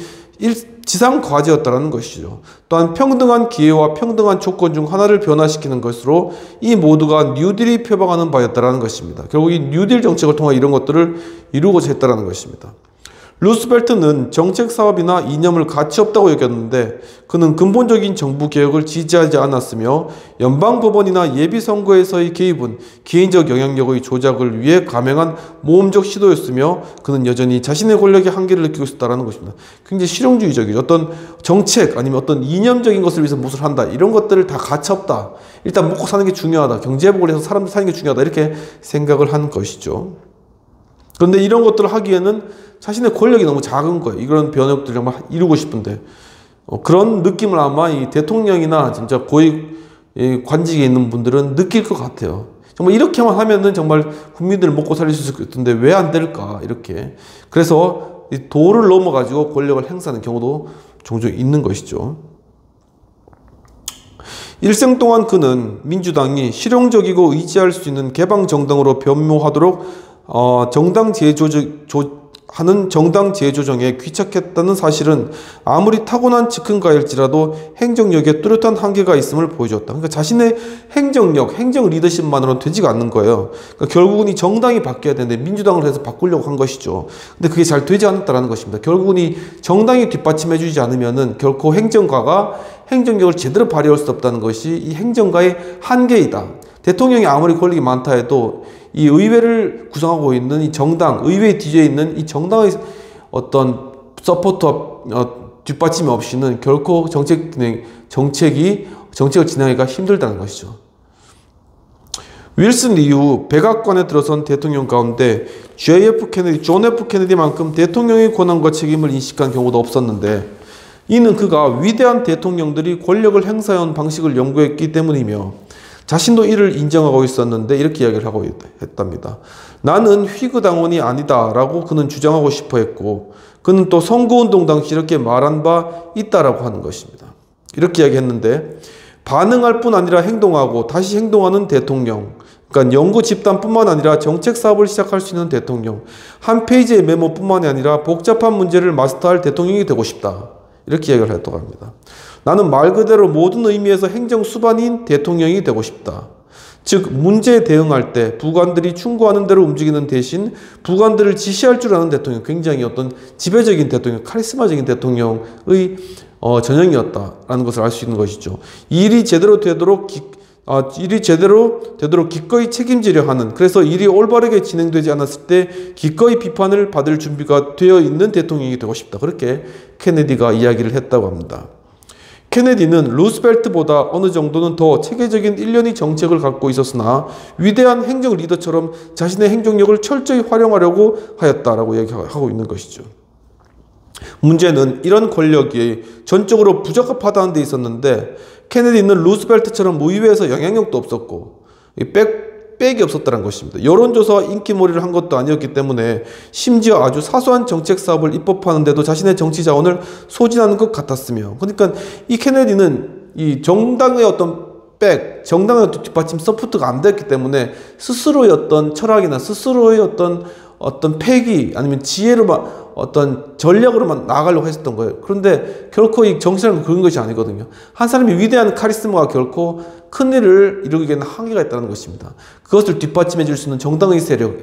지상 과제였다는 것이죠. 또한 평등한 기회와 평등한 조건 중 하나를 변화시키는 것으로 이 모두가 뉴딜이 표방하는 바였다는 것입니다. 결국 이 뉴딜 정책을 통해 이런 것들을 이루고자 했다는 것입니다. 루스벨트는 정책 사업이나 이념을 가치 없다고 여겼는데 그는 근본적인 정부 개혁을 지지하지 않았으며 연방법원이나 예비선거에서의 개입은 개인적 영향력의 조작을 위해 감행한 모험적 시도였으며 그는 여전히 자신의 권력의 한계를 느끼고 있었다는 것입니다. 굉장히 실용주의적이죠. 어떤 정책 아니면 어떤 이념적인 것을 위해서 무엇을 한다, 이런 것들을 다 가치 없다, 일단 먹고 사는 게 중요하다, 경제회복을 해서 사람들 사는 게 중요하다, 이렇게 생각을 한 것이죠. 그런데 이런 것들을 하기에는 자신의 권력이 너무 작은 거예요. 이런 변혁들을 정말 이루고 싶은데 그런 느낌을 아마 이 대통령이나 진짜 고위 관직에 있는 분들은 느낄 것 같아요. 정말 이렇게만 하면은 정말 국민들을 먹고 살릴 수 있을 텐데 왜 안 될까, 이렇게. 그래서 이 도를 넘어가지고 권력을 행사하는 경우도 종종 있는 것이죠. 일생 동안 그는 민주당이 실용적이고 의지할 수 있는 개방정당으로 변모하도록 정당 재조정에 귀착했다는 사실은 아무리 타고난 즉흥가일지라도 행정력에 뚜렷한 한계가 있음을 보여줬다. 그러니까 자신의 행정력, 행정 리더십만으로는 되지가 않는 거예요. 그러니까 결국은 이 정당이 바뀌어야 되는데 민주당을 해서 바꾸려고 한 것이죠. 근데 그게 잘 되지 않았다는 것입니다. 결국은 이 정당이 뒷받침해주지 않으면은 결코 행정가가 행정력을 제대로 발휘할 수 없다는 것이 이 행정가의 한계이다. 대통령이 아무리 권력이 많다 해도 이 의회를 구성하고 있는 이 정당, 의회 뒤에 있는 이 정당의 어떤 서포트와 뒷받침이 없이는 결코 정책을 진행하기가 힘들다는 것이죠. 윌슨 이후 백악관에 들어선 대통령 가운데 존 F 케네디만큼 대통령의 권한과 책임을 인식한 경우도 없었는데 이는 그가 위대한 대통령들이 권력을 행사해온 방식을 연구했기 때문이며 자신도 이를 인정하고 있었는데 이렇게 이야기를 하고 했답니다. 나는 휘그 당원이 아니다 라고 그는 주장하고 싶어 했고 그는 또 선거운동 당시 이렇게 말한 바 있다라고 하는 것입니다. 이렇게 이야기했는데 반응할 뿐 아니라 행동하고 다시 행동하는 대통령, 그러니까 연구 집단뿐만 아니라 정책 사업을 시작할 수 있는 대통령, 한 페이지의 메모뿐만이 아니라 복잡한 문제를 마스터할 대통령이 되고 싶다, 이렇게 이야기를 했다고 합니다. 나는 말 그대로 모든 의미에서 행정 수반인 대통령이 되고 싶다. 즉 문제에 대응할 때 부관들이 충고하는 대로 움직이는 대신 부관들을 지시할 줄 아는 대통령, 굉장히 어떤 지배적인 대통령, 카리스마적인 대통령의 전형이었다라는 것을 알 수 있는 것이죠. 일이 제대로 되도록 기꺼이 책임지려 하는, 그래서 일이 올바르게 진행되지 않았을 때 기꺼이 비판을 받을 준비가 되어 있는 대통령이 되고 싶다. 그렇게 케네디가 이야기를 했다고 합니다. 케네디는 루스벨트보다 어느 정도는 더 체계적인 일련의 정책을 갖고 있었으나 위대한 행정 리더처럼 자신의 행정력을 철저히 활용하려고 하였다라고 얘기하고 있는 것이죠. 문제는 이런 권력이 전적으로 부적합하다는 데 있었는데, 케네디는 루스벨트처럼 의회에서 영향력도 없었고 백이 없었다는 것입니다. 여론조사와 인기몰이를 한 것도 아니었기 때문에 심지어 아주 사소한 정책 사업을 입법하는데도 자신의 정치 자원을 소진하는 것 같았으며, 그러니까 이 케네디는 이 정당의 어떤 정당의 어떤 뒷받침 서포트가 안 됐기 때문에 스스로의 어떤 철학이나 스스로의 어떤 패기 아니면 지혜로만 어떤 전략으로만 나아가려고 했었던 거예요. 그런데 결코 이 정치라는 그런 것이 아니거든요. 한 사람이 위대한 카리스마가 결코 큰 일을 이루기에는 한계가 있다는 것입니다. 그것을 뒷받침해 줄 수 있는 정당의 세력,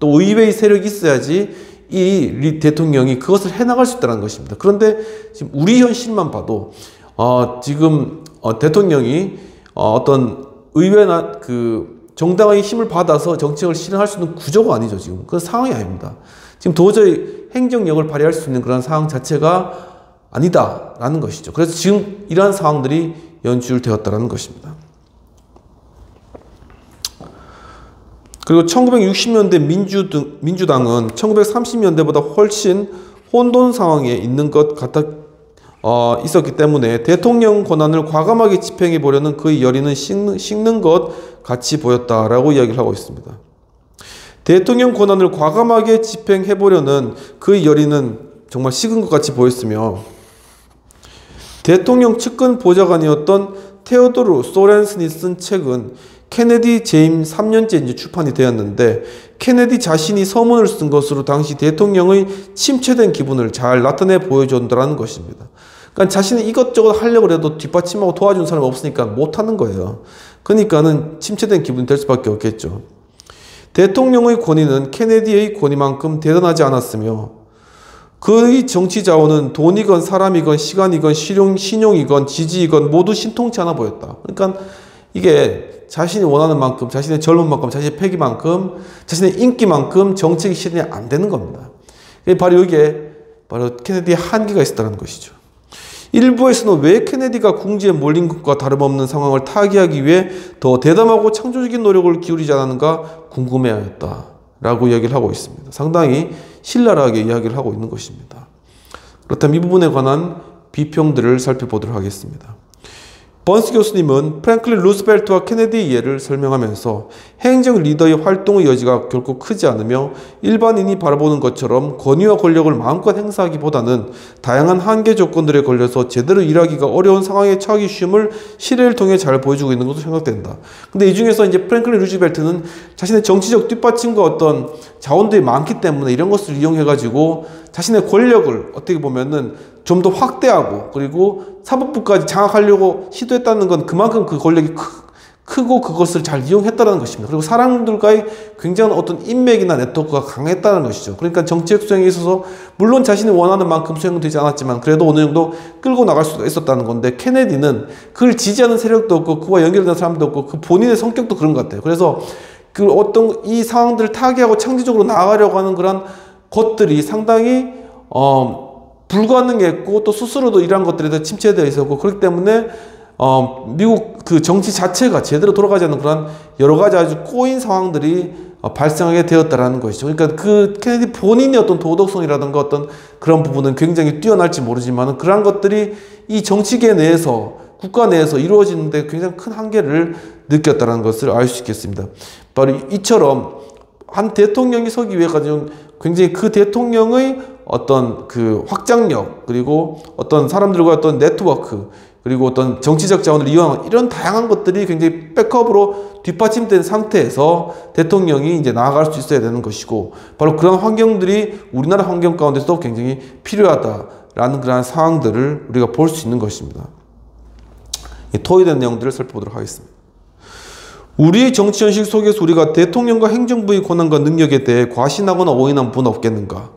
또 의회의 세력이 있어야지 이 대통령이 그것을 해나갈 수 있다는 것입니다. 그런데 지금 우리 현실만 봐도 지금 대통령이 어떤 의회나 그 정당의 힘을 받아서 정책을 실행할 수 있는 구조가 아니죠. 지금 그런 상황이 아닙니다. 지금 도저히 행정력을 발휘할 수 있는 그런 상황 자체가 아니다라는 것이죠. 그래서 지금 이러한 상황들이 연출되었다는 것입니다. 그리고 1960년대 민주당은 1930년대보다 훨씬 혼돈 상황에 있는 것 같아 있었기 때문에 대통령 권한을 과감하게 집행해 보려는 그의 열의는 식는 것 같이 보였다라고 이야기를 하고 있습니다. 대통령 권한을 과감하게 집행해 보려는 그의 열의는 정말 식은 것 같이 보였으며, 대통령 측근 보좌관이었던 테오도르 소렌슨이 쓴 책은 케네디 재임 3년째 이제 출판이 되었는데, 케네디 자신이 서문을 쓴 것으로 당시 대통령의 침체된 기분을 잘 나타내 보여준다는 것입니다. 그러니까 자신이 이것저것 하려고 해도 뒷받침하고 도와준 사람이 없으니까 못하는 거예요. 그러니까는 침체된 기분이 될 수밖에 없겠죠. 대통령의 권위는 케네디의 권위만큼 대단하지 않았으며, 그의 정치 자원은 돈이건 사람이건 시간이건 신용이건 지지이건 모두 신통치 않아 보였다. 그러니까 이게 자신이 원하는 만큼, 자신의 젊은 만큼, 자신의 패기만큼, 자신의 인기만큼 정책이 실현이 안 되는 겁니다. 바로 여기에 바로 케네디의 한계가 있었다는 것이죠. 일부에서는 왜 케네디가 궁지에 몰린 것과 다름없는 상황을 타개하기 위해 더 대담하고 창조적인 노력을 기울이지 않았는가 궁금해하였다라고 이야기를 하고 있습니다. 상당히 신랄하게 이야기를 하고 있는 것입니다. 그렇다면 이 부분에 관한 비평들을 살펴보도록 하겠습니다. 번스 교수님은 프랭클린 루스벨트와 케네디의 예를 설명하면서 행정 리더의 활동의 여지가 결코 크지 않으며 일반인이 바라보는 것처럼 권위와 권력을 마음껏 행사하기보다는 다양한 한계 조건들에 걸려서 제대로 일하기가 어려운 상황에 처하기 쉬움을 실례를 통해 잘 보여주고 있는 것으로 생각된다. 근데 이 중에서 이제 프랭클린 루스벨트는 자신의 정치적 뒷받침과 어떤 자원들이 많기 때문에 이런 것을 이용해가지고 자신의 권력을 어떻게 보면은 좀 더 확대하고 그리고 사법부까지 장악하려고 시도했다는 건 그만큼 그 권력이 크고 그것을 잘 이용했다는 것입니다. 그리고 사람들과의 굉장한 어떤 인맥이나 네트워크가 강했다는 것이죠. 그러니까 정책 수행에 있어서 물론 자신이 원하는 만큼 수행되지 않았지만 그래도 어느 정도 끌고 나갈 수가 있었다는 건데, 케네디는 그를 지지하는 세력도 없고 그와 연결된 사람도 없고 그 본인의 성격도 그런 것 같아요. 그래서 그 어떤 이 상황들을 타개하고 창조적으로 나아가려고 하는 그런 것들이 상당히 불가능했고 또 스스로도 이러한 것들에 대해 침체되어 있었고, 그렇기 때문에 미국 그 정치 자체가 제대로 돌아가지 않는 그런 여러 가지 아주 꼬인 상황들이 발생하게 되었다라는 것이죠. 그러니까 그 케네디 본인의 어떤 도덕성이라든가 어떤 그런 부분은 굉장히 뛰어날지 모르지만 그러한 것들이 이 정치계 내에서 국가 내에서 이루어지는데 굉장히 큰 한계를 느꼈다는 것을 알 수 있겠습니다. 바로 이처럼 한 대통령이 서기 위해 가지고 굉장히 그 대통령의 어떤 그 확장력, 그리고 어떤 사람들과 어떤 네트워크, 그리고 어떤 정치적 자원을 이용하는 이런 다양한 것들이 굉장히 백업으로 뒷받침된 상태에서 대통령이 이제 나아갈 수 있어야 되는 것이고, 바로 그런 환경들이 우리나라 환경 가운데서도 굉장히 필요하다라는 그런 상황들을 우리가 볼 수 있는 것입니다. 토의된 내용들을 살펴보도록 하겠습니다. 우리 정치 현실 속에서 우리가 대통령과 행정부의 권한과 능력에 대해 과신하거나 오인한 부분은 없겠는가?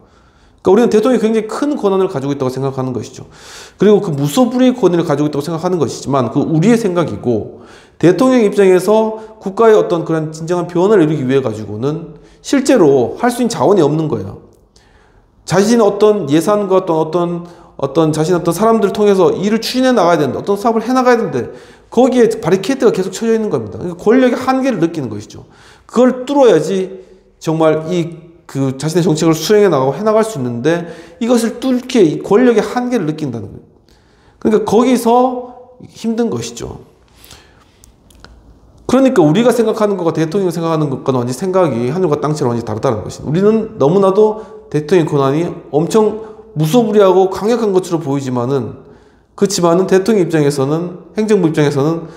그러니까 우리는 대통령이 굉장히 큰 권한을 가지고 있다고 생각하는 것이죠. 그리고 그 무소불위의 권위를 가지고 있다고 생각하는 것이지만 그 우리의 생각이고, 대통령 입장에서 국가의 어떤 그런 진정한 변화를 이루기 위해 가지고는 실제로 할 수 있는 자원이 없는 거예요. 자신의 어떤 예산과 어떤 자신의 어떤 사람들을 통해서 일을 추진해 나가야 되는데, 어떤 사업을 해 나가야 되는데 거기에 바리케이트가 계속 쳐져 있는 겁니다. 그러니까 권력의 한계를 느끼는 것이죠. 그걸 뚫어야지 정말 그 자신의 정책을 수행해 나가고 해 나갈 수 있는데, 이것을 뚫기에 이 권력의 한계를 느낀다는 거예요. 그러니까 거기서 힘든 것이죠. 그러니까 우리가 생각하는 것과 대통령이 생각하는 것과는 완전히 생각이 하늘과 땅처럼 완전히 다르다는 것입니다. 우리는 너무나도 대통령의 권한이 엄청 무소불위하고 강력한 것으로 보이지만은, 그렇지만은 대통령 입장에서는, 행정부 입장에서는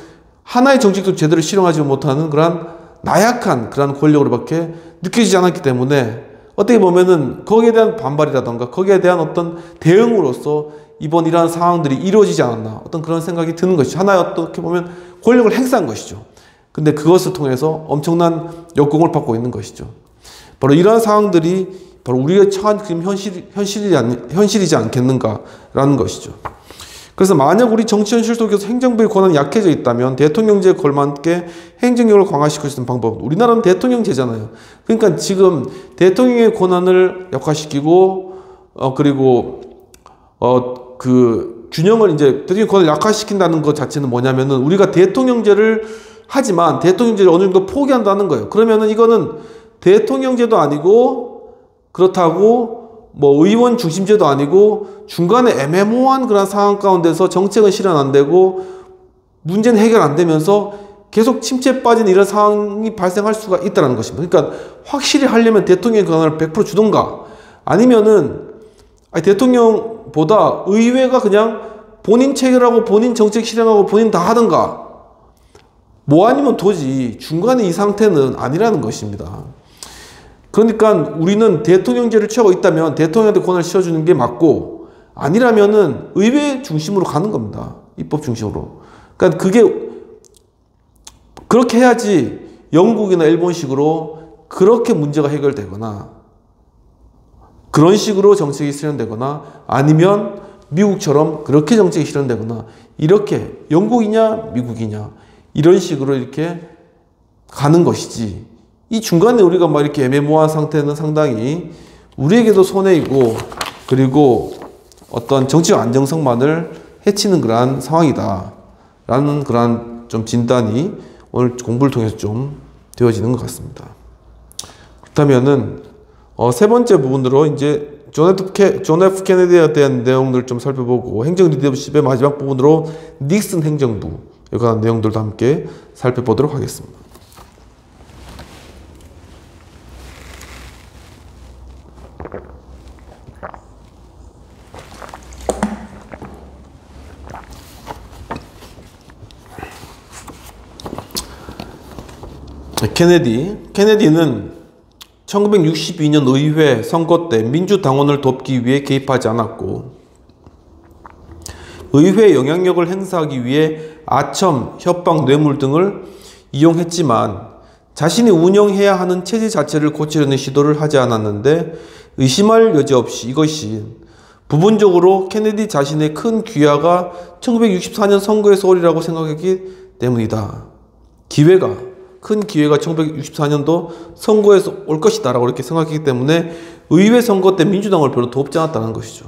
하나의 정책도 제대로 실행하지 못하는 그러한 나약한 그러한 권력으로밖에 느껴지지 않았기 때문에, 어떻게 보면은 거기에 대한 반발이라던가 거기에 대한 어떤 대응으로서 이번 이러한 상황들이 이루어지지 않았나, 어떤 그런 생각이 드는 것이죠. 하나의 어떻게 보면 권력을 행사한 것이죠. 근데 그것을 통해서 엄청난 역공을 받고 있는 것이죠. 바로 이러한 상황들이 바로 우리가 처한 지금 현실이지 않겠는가라는 것이죠. 그래서 만약 우리 정치 현실 속에서 행정부의 권한이 약해져 있다면 대통령제에 걸맞게 행정력을 강화시킬 수 있는 방법은, 우리나라는 대통령제잖아요. 그러니까 지금 대통령의 권한을 약화시키고 그리고 그 균형을, 이제 대통령 권한을 약화시킨다는 것 자체는 뭐냐면은, 우리가 대통령제를 하지만 대통령제를 어느 정도 포기한다는 거예요. 그러면은 이거는 대통령제도 아니고, 그렇다고 뭐 의원 중심제도 아니고 중간에 애매모호한 그런 상황 가운데서 정책은 실현 안 되고 문제는 해결 안 되면서 계속 침체에 빠진 이런 상황이 발생할 수가 있다는 것입니다. 그러니까 확실히 하려면 대통령의 권한을 100% 주던가, 아니면은 대통령보다 의회가 그냥 본인 체결하고 본인 정책 실행하고 본인 다 하던가, 뭐 아니면 도저히 중간에 이 상태는 아니라는 것입니다. 그러니까 우리는 대통령제를 취하고 있다면 대통령한테 권한을 씌워주는 게 맞고, 아니라면은 의회 중심으로 가는 겁니다. 입법 중심으로. 그러니까 그렇게 해야지 영국이나 일본식으로 그렇게 문제가 해결되거나, 그런 식으로 정책이 실현되거나, 아니면 미국처럼 그렇게 정책이 실현되거나, 이렇게 영국이냐 미국이냐 이런 식으로 이렇게 가는 것이지, 이 중간에 우리가 막 이렇게 애매모호한 상태는 상당히 우리에게도 손해이고, 그리고 어떤 정치적 안정성만을 해치는 그러한 상황이다 라는 그러한 좀 진단이 오늘 공부를 통해서 좀 되어지는 것 같습니다. 그렇다면은 세 번째 부분으로 이제 존 F 케네디에 대한 내용들을 좀 살펴보고, 행정 리더십의 마지막 부분으로 닉슨 행정부에 관한 내용들도 함께 살펴보도록 하겠습니다. 케네디는 1962년 의회 선거 때 민주당원을 돕기 위해 개입하지 않았고, 의회 영향력을 행사하기 위해 아첨, 협박, 뇌물 등을 이용했지만 자신이 운영해야 하는 체제 자체를 고치려는 시도를 하지 않았는데, 의심할 여지 없이 이것이 부분적으로 케네디 자신의 큰 기여가 1964년 선거에서 오리라고 생각했기 때문이다. 큰 기회가 1964년도 선거에서 올 것이다 라고 이렇게 생각했기 때문에 의회 선거 때 민주당을 별로 돕지 않았다는 것이죠.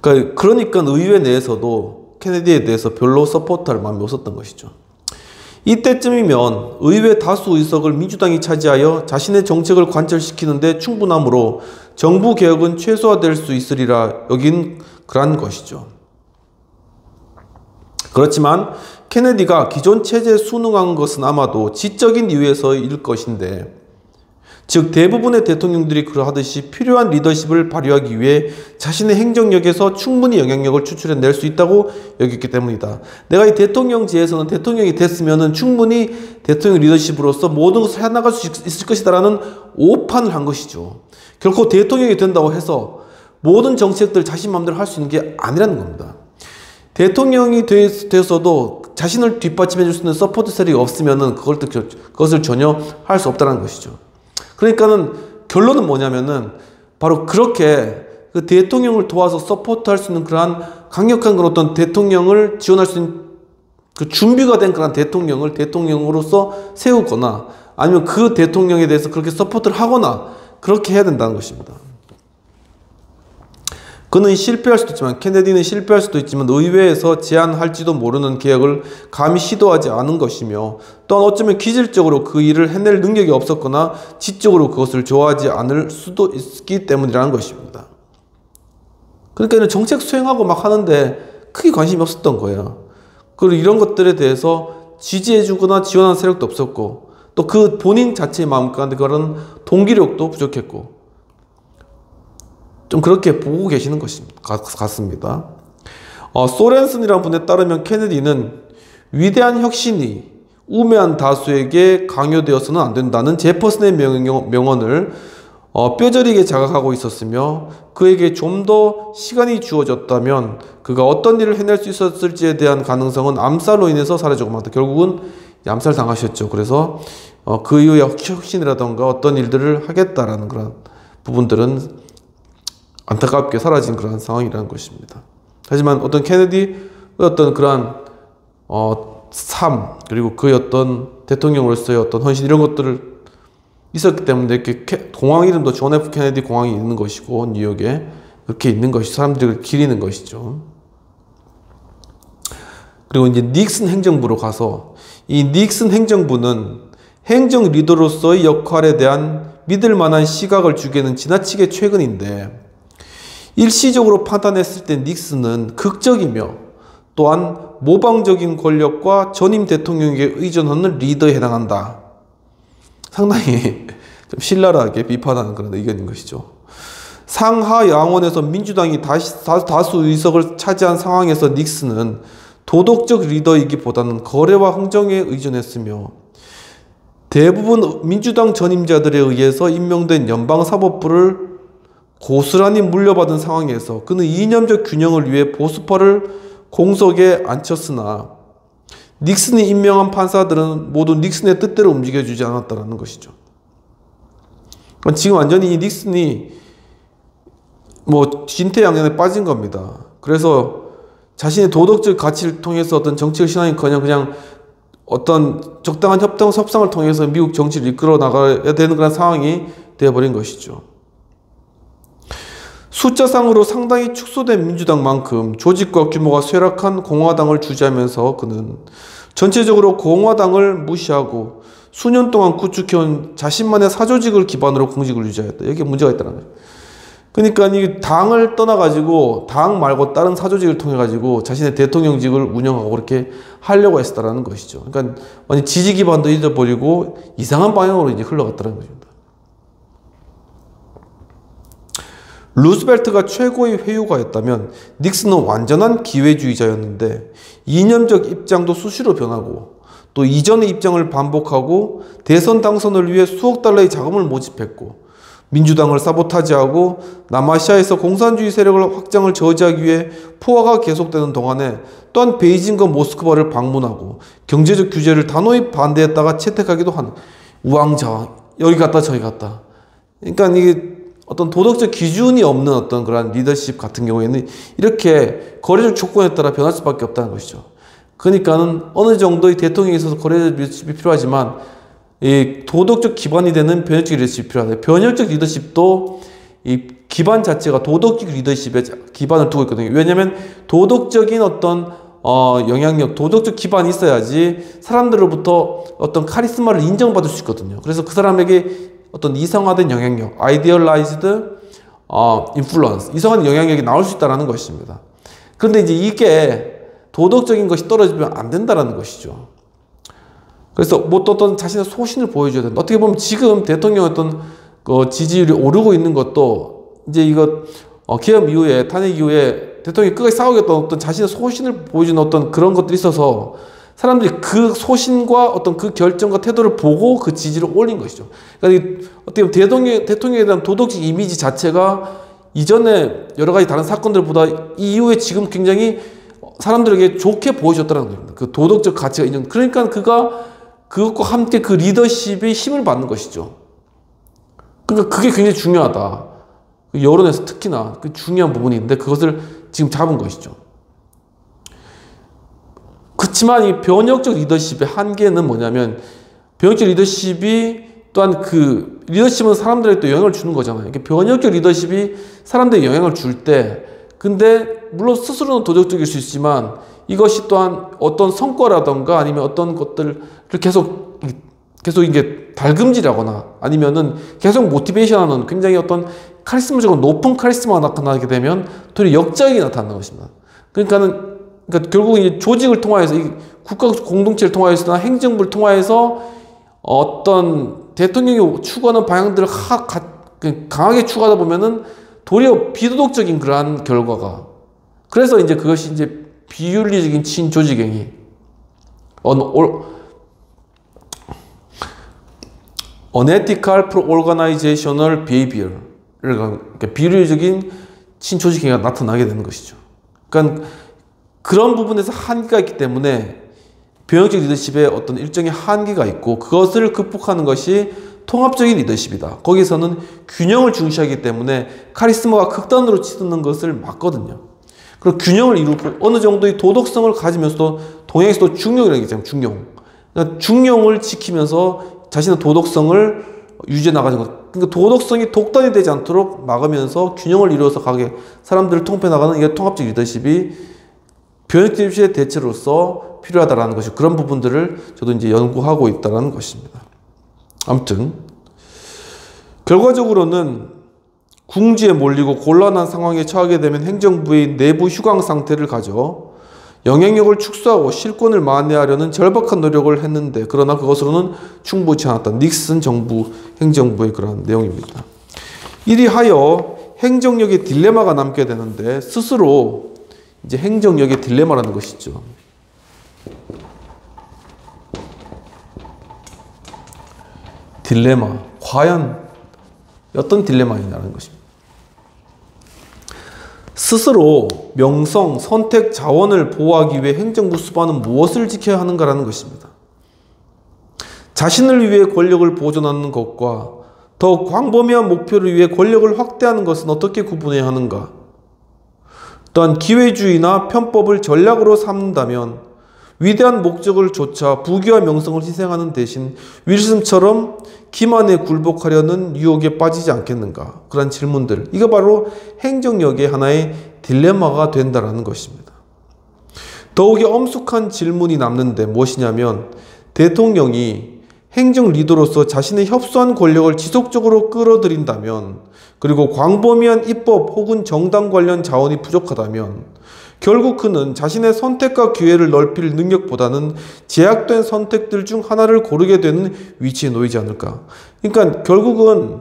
그러니까 의회 내에서도 케네디에 대해서 별로 서포트할 마음이 없었던 것이죠. 이때쯤이면 의회 다수 의석을 민주당이 차지하여 자신의 정책을 관철시키는 데 충분하므로 정부 개혁은 최소화될 수 있으리라 여긴 그런 것이죠. 그렇지만 케네디가 기존 체제에 순응한 것은 아마도 지적인 이유에서일 것인데, 즉 대부분의 대통령들이 그러하듯이 필요한 리더십을 발휘하기 위해 자신의 행정력에서 충분히 영향력을 추출해낼 수 있다고 여겼기 때문이다. 내가 이 대통령제에서는 대통령이 됐으면 충분히 대통령 리더십으로서 모든 것을 해나갈 수 있을 것이다라는 오판을 한 것이죠. 결코 대통령이 된다고 해서 모든 정책들 자신 마음대로 할 수 있는 게 아니라는 겁니다. 대통령이 됐어도 자신을 뒷받침해 줄 수 있는 서포트 세력이 없으면은 그것을 전혀 할 수 없다는 것이죠. 그러니까는 결론은 뭐냐면은 바로 그렇게 그 대통령을 도와서 서포트할 수 있는 그러한 강력한 그런 어떤 대통령을 지원할 수 있는 그 준비가 된 그런 대통령을 대통령으로서 세우거나 아니면 그 대통령에 대해서 그렇게 서포트를 하거나 그렇게 해야 된다는 것입니다. 그는 실패할 수도 있지만, 케네디는 실패할 수도 있지만 의회에서 제안할지도 모르는 계획을 감히 시도하지 않은 것이며, 또한 어쩌면 기질적으로 그 일을 해낼 능력이 없었거나 지적으로 그것을 좋아하지 않을 수도 있기 때문이라는 것입니다. 그러니까 정책 수행하고 막 하는데 크게 관심이 없었던 거예요. 그리고 이런 것들에 대해서 지지해주거나 지원하는 세력도 없었고, 또 그 본인 자체의 마음 가운데 그런 동기력도 부족했고, 좀 그렇게 보고 계시는 것 같습니다. 소렌슨이라는 분에 따르면 케네디는 위대한 혁신이 우매한 다수에게 강요되어서는 안 된다는 제퍼슨의 명언을 뼈저리게 자각하고 있었으며, 그에게 좀 더 시간이 주어졌다면 그가 어떤 일을 해낼 수 있었을지에 대한 가능성은 암살로 인해서 사라지고 말다. 결국은 암살 당하셨죠. 그래서 그 이후에 혁신이라던가 어떤 일들을 하겠다라는 그런 부분들은 안타깝게 사라진 그런 상황이라는 것입니다. 하지만 어떤 케네디의 어떤 그러한 삶, 그리고 그의 어떤 대통령으로서의 어떤 헌신, 이런 것들을 있었기 때문에 이렇게 공항 이름도 존 F 케네디 공항이 있는 것이고, 뉴욕에 그렇게 있는 것이 사람들이 기리는 것이죠. 그리고 이제 닉슨 행정부로 가서, 이 닉슨 행정부는 행정 리더로서의 역할에 대한 믿을 만한 시각을 주기에는 지나치게 최근인데, 일시적으로 판단했을 때 닉슨은 극적이며 또한 모방적인 권력과 전임 대통령에게 의존하는 리더에 해당한다. 상당히 좀 신랄하게 비판하는 그런 의견인 것이죠. 상하 양원에서 민주당이 다수 의석을 차지한 상황에서 닉슨은 도덕적 리더이기보다는 거래와 흥정에 의존했으며, 대부분 민주당 전임자들에 의해서 임명된 연방사법부를 고스란히 물려받은 상황에서 그는 이념적 균형을 위해 보수파를 공석에 앉혔으나, 닉슨이 임명한 판사들은 모두 닉슨의 뜻대로 움직여주지 않았다는 것이죠. 지금 완전히 이 닉슨이 진퇴양난에 빠진 겁니다. 그래서 자신의 도덕적 가치를 통해서 어떤 정치를 신앙이커녕 그냥 어떤 적당한 협상을 통해서 미국 정치를 이끌어 나가야 되는 그런 상황이 되어버린 것이죠. 숫자상으로 상당히 축소된 민주당만큼 조직과 규모가 쇠락한 공화당을 주재하면서 그는 전체적으로 공화당을 무시하고 수년 동안 구축해온 자신만의 사조직을 기반으로 공직을 유지하였다. 여기에 문제가 있다는 거예요. 그러니까 이 당을 떠나가지고 당 말고 다른 사조직을 통해가지고 자신의 대통령직을 운영하고 그렇게 하려고 했었다는 것이죠. 그러니까 완전 지지 기반도 잊어버리고 이상한 방향으로 이제 흘러갔다는 것입니다. 루스벨트가 최고의 회유가였다면 닉슨은 완전한 기회주의자였는데, 이념적 입장도 수시로 변하고 또 이전의 입장을 반복하고 대선 당선을 위해 수억 달러의 자금을 모집했고, 민주당을 사보타지하고 남아시아에서 공산주의 세력을 확장을 저지하기 위해 포화가 계속되는 동안에 또한 베이징과 모스크바를 방문하고 경제적 규제를 단호히 반대했다가 채택하기도 한 우왕좌왕, 여기 갔다 저기 갔다. 그러니까 이게 어떤 도덕적 기준이 없는 어떤 그런 리더십 같은 경우에는 이렇게 거래적 조건에 따라 변할 수밖에 없다는 것이죠. 그러니까는 어느 정도의 대통령에 있어서 거래적 리더십이 필요하지만 이 도덕적 기반이 되는 변혁적 리더십이 필요하다. 변혁적 리더십도 이 기반 자체가 도덕적 리더십에 기반을 두고 있거든요. 왜냐하면 도덕적인 어떤 영향력, 도덕적 기반이 있어야지 사람들로부터 어떤 카리스마를 인정받을 수 있거든요. 그래서 그 사람에게 어떤 이성화된 영향력, idealized influence, 이성화된 영향력이 나올 수 있다는 것입니다. 그런데 이제 이게 도덕적인 것이 떨어지면 안 된다는 것이죠. 그래서 또 어떤 자신의 소신을 보여줘야 된다. 어떻게 보면 지금 대통령 어떤 지지율이 오르고 있는 것도 이제 이거 계엄 이후에, 탄핵 이후에 대통령이 끝까지 싸우겠다는 어떤 자신의 소신을 보여주는 어떤 그런 것들이 있어서 사람들이 그 소신과 어떤 그 결정과 태도를 보고 그 지지를 올린 것이죠. 그러니까 어떻게 보면 대통령에 대한 도덕적 이미지 자체가 이전에 여러 가지 다른 사건들보다 이 이후에 지금 굉장히 사람들에게 좋게 보여줬다는 겁니다. 그 도덕적 가치가 인정. 그러니까 그것과 함께 그 리더십이 힘을 받는 것이죠. 그러니까 그게 굉장히 중요하다. 여론에서 특히나 그 중요한 부분인데 그것을 지금 잡은 것이죠. 그렇지만 이 변혁적 리더십의 한계는 뭐냐면, 변혁적 리더십이 또한 그 리더십은 사람들에게 또 영향을 주는 거잖아요. 변혁적 리더십이 사람들에게 영향을 줄 때, 근데 물론 스스로는 도덕적일 수 있지만 이것이 또한 어떤 성과라던가 아니면 어떤 것들을 계속 이게 달금질하거나 아니면은 계속 모티베이션하는 굉장히 어떤 카리스마적으로 높은 카리스마가 나타나게 되면 도리어 역작이 나타나는 것입니다. 그러니까 결국 이제 조직을 통해서, 이 국가 공동체를 통해서나 행정부를 통해서 어떤 대통령이 추구하는 방향들을 강하게 추구하다 보면은 도리어 비도덕적인 그러한 결과가, 그래서 이제 그것이 이제 비윤리적인 친조직행위, unethical pro-organizational behavior, 그러니까 비윤리적인 친조직행위가 나타나게 되는 것이죠. 그러니까 그런 부분에서 한계가 있기 때문에 변혁적 리더십에 어떤 일정의 한계가 있고, 그것을 극복하는 것이 통합적인 리더십이다. 거기서는 균형을 중시하기 때문에 카리스마가 극단으로 치닫는 것을 막거든요. 그리고 균형을 이루고 어느 정도의 도덕성을 가지면서도 동행에서도 중용이라는 게 있잖아요. 중용. 그러니까 중용을 지키면서 자신의 도덕성을 유지해 나가는 것. 그러니까 도덕성이 독단이 되지 않도록 막으면서 균형을 이루어서 가게 사람들을 통폐해 나가는, 이게 통합적 리더십이 변혁적 리더십의 대체로서 필요하다라는 것이, 그런 부분들을 저도 이제 연구하고 있다는 것입니다. 아무튼 결과적으로는 궁지에 몰리고 곤란한 상황에 처하게 되면 행정부의 내부 휴강 상태를 가져 영향력을 축소하고 실권을 만회하려는 절박한 노력을 했는데, 그러나 그것으로는 충분치 않았다. 닉슨 정부 행정부의 그런 내용입니다. 이리하여 행정력의 딜레마가 남게 되는데, 스스로 이제 행정력의 딜레마라는 것이죠. 딜레마. 과연 어떤 딜레마이냐는 것입니다. 스스로 명성, 선택, 자원을 보호하기 위해 행정부 수반은 무엇을 지켜야 하는가라는 것입니다. 자신을 위해 권력을 보존하는 것과 더 광범위한 목표를 위해 권력을 확대하는 것은 어떻게 구분해야 하는가? 또한 기회주의나 편법을 전략으로 삼는다면 위대한 목적을 좇아 부귀와 명성을 희생하는 대신 윌슨처럼 기만에 굴복하려는 유혹에 빠지지 않겠는가? 그런 질문들. 이거 바로 행정력의 하나의 딜레마가 된다는 것입니다. 더욱이 엄숙한 질문이 남는데 무엇이냐면, 대통령이 행정 리더로서 자신의 협소한 권력을 지속적으로 끌어들인다면, 그리고 광범위한 입법 혹은 정당 관련 자원이 부족하다면 결국 그는 자신의 선택과 기회를 넓힐 능력보다는 제약된 선택들 중 하나를 고르게 되는 위치에 놓이지 않을까. 그러니까 결국은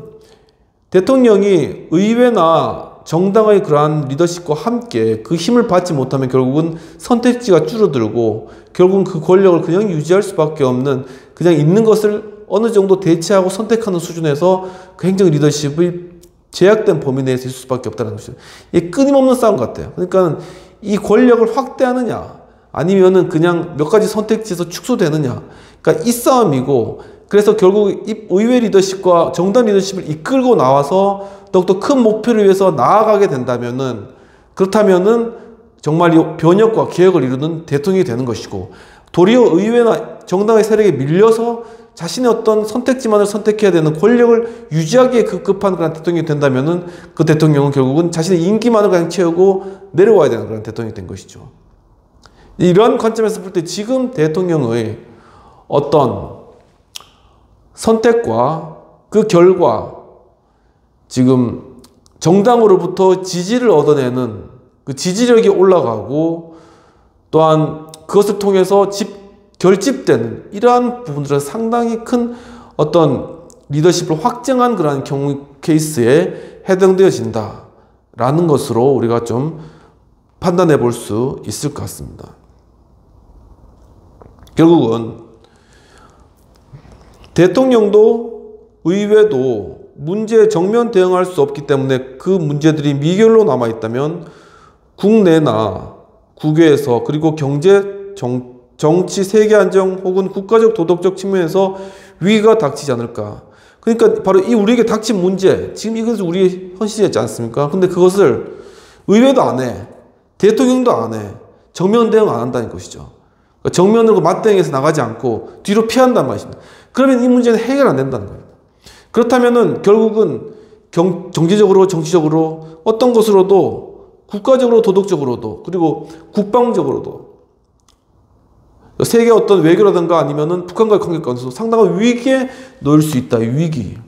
대통령이 의회나 정당의 그러한 리더십과 함께 그 힘을 받지 못하면 결국은 선택지가 줄어들고, 결국은 그 권력을 그냥 유지할 수밖에 없는, 그냥 있는 것을 어느 정도 대체하고 선택하는 수준에서 그 행정 리더십의 제약된 범위 내에서 있을 수밖에 없다는 것이죠. 이게 끊임없는 싸움 같아요. 그러니까 이 권력을 확대하느냐 아니면은 그냥 몇 가지 선택지에서 축소되느냐, 그러니까 이 싸움이고, 그래서 결국 의회 리더십과 정당 리더십을 이끌고 나와서 더욱더 큰 목표를 위해서 나아가게 된다면은, 그렇다면은 정말 이 변혁과 개혁을 이루는 대통령이 되는 것이고, 도리어 의회나 정당의 세력에 밀려서 자신의 어떤 선택지만을 선택해야 되는 권력을 유지하기에 급급한 그런 대통령이 된다면은, 그 대통령은 결국은 자신의 임기만을 그냥 채우고 내려와야 되는 그런 대통령이 된 것이죠. 이런 관점에서 볼 때 지금 대통령의 어떤 선택과 그 결과, 지금 정당으로부터 지지를 얻어내는 그 지지력이 올라가고, 또한 그것을 통해서 결집되는 이러한 부분들은 상당히 큰 어떤 리더십을 확증한 그러한 경우 케이스에 해당되어진다라는 것으로 우리가 좀 판단해 볼 수 있을 것 같습니다. 결국은 대통령도 의회도 문제에 정면 대응할 수 없기 때문에 그 문제들이 미결로 남아있다면 국내나 국외에서 그리고 경제, 정치, 세계 안정 혹은 국가적 도덕적 측면에서 위기가 닥치지 않을까. 그러니까 바로 이 우리에게 닥친 문제, 지금 이것이 우리의 현실이었지 않습니까? 근데 그것을 의회도 안 해. 대통령도 안 해. 정면 대응 안 한다는 것이죠. 그러니까 정면으로 맞대응해서 나가지 않고 뒤로 피한단 말입니다. 그러면 이 문제는 해결 안 된다는 거예요. 그렇다면은 결국은 정치적으로, 정치적으로 어떤 것으로도 국가적으로, 도덕적으로도 그리고 국방적으로도 세계 어떤 외교라든가 아니면은 북한과의 관계 가운데서 상당한 위기에 놓일 수 있다. 위기.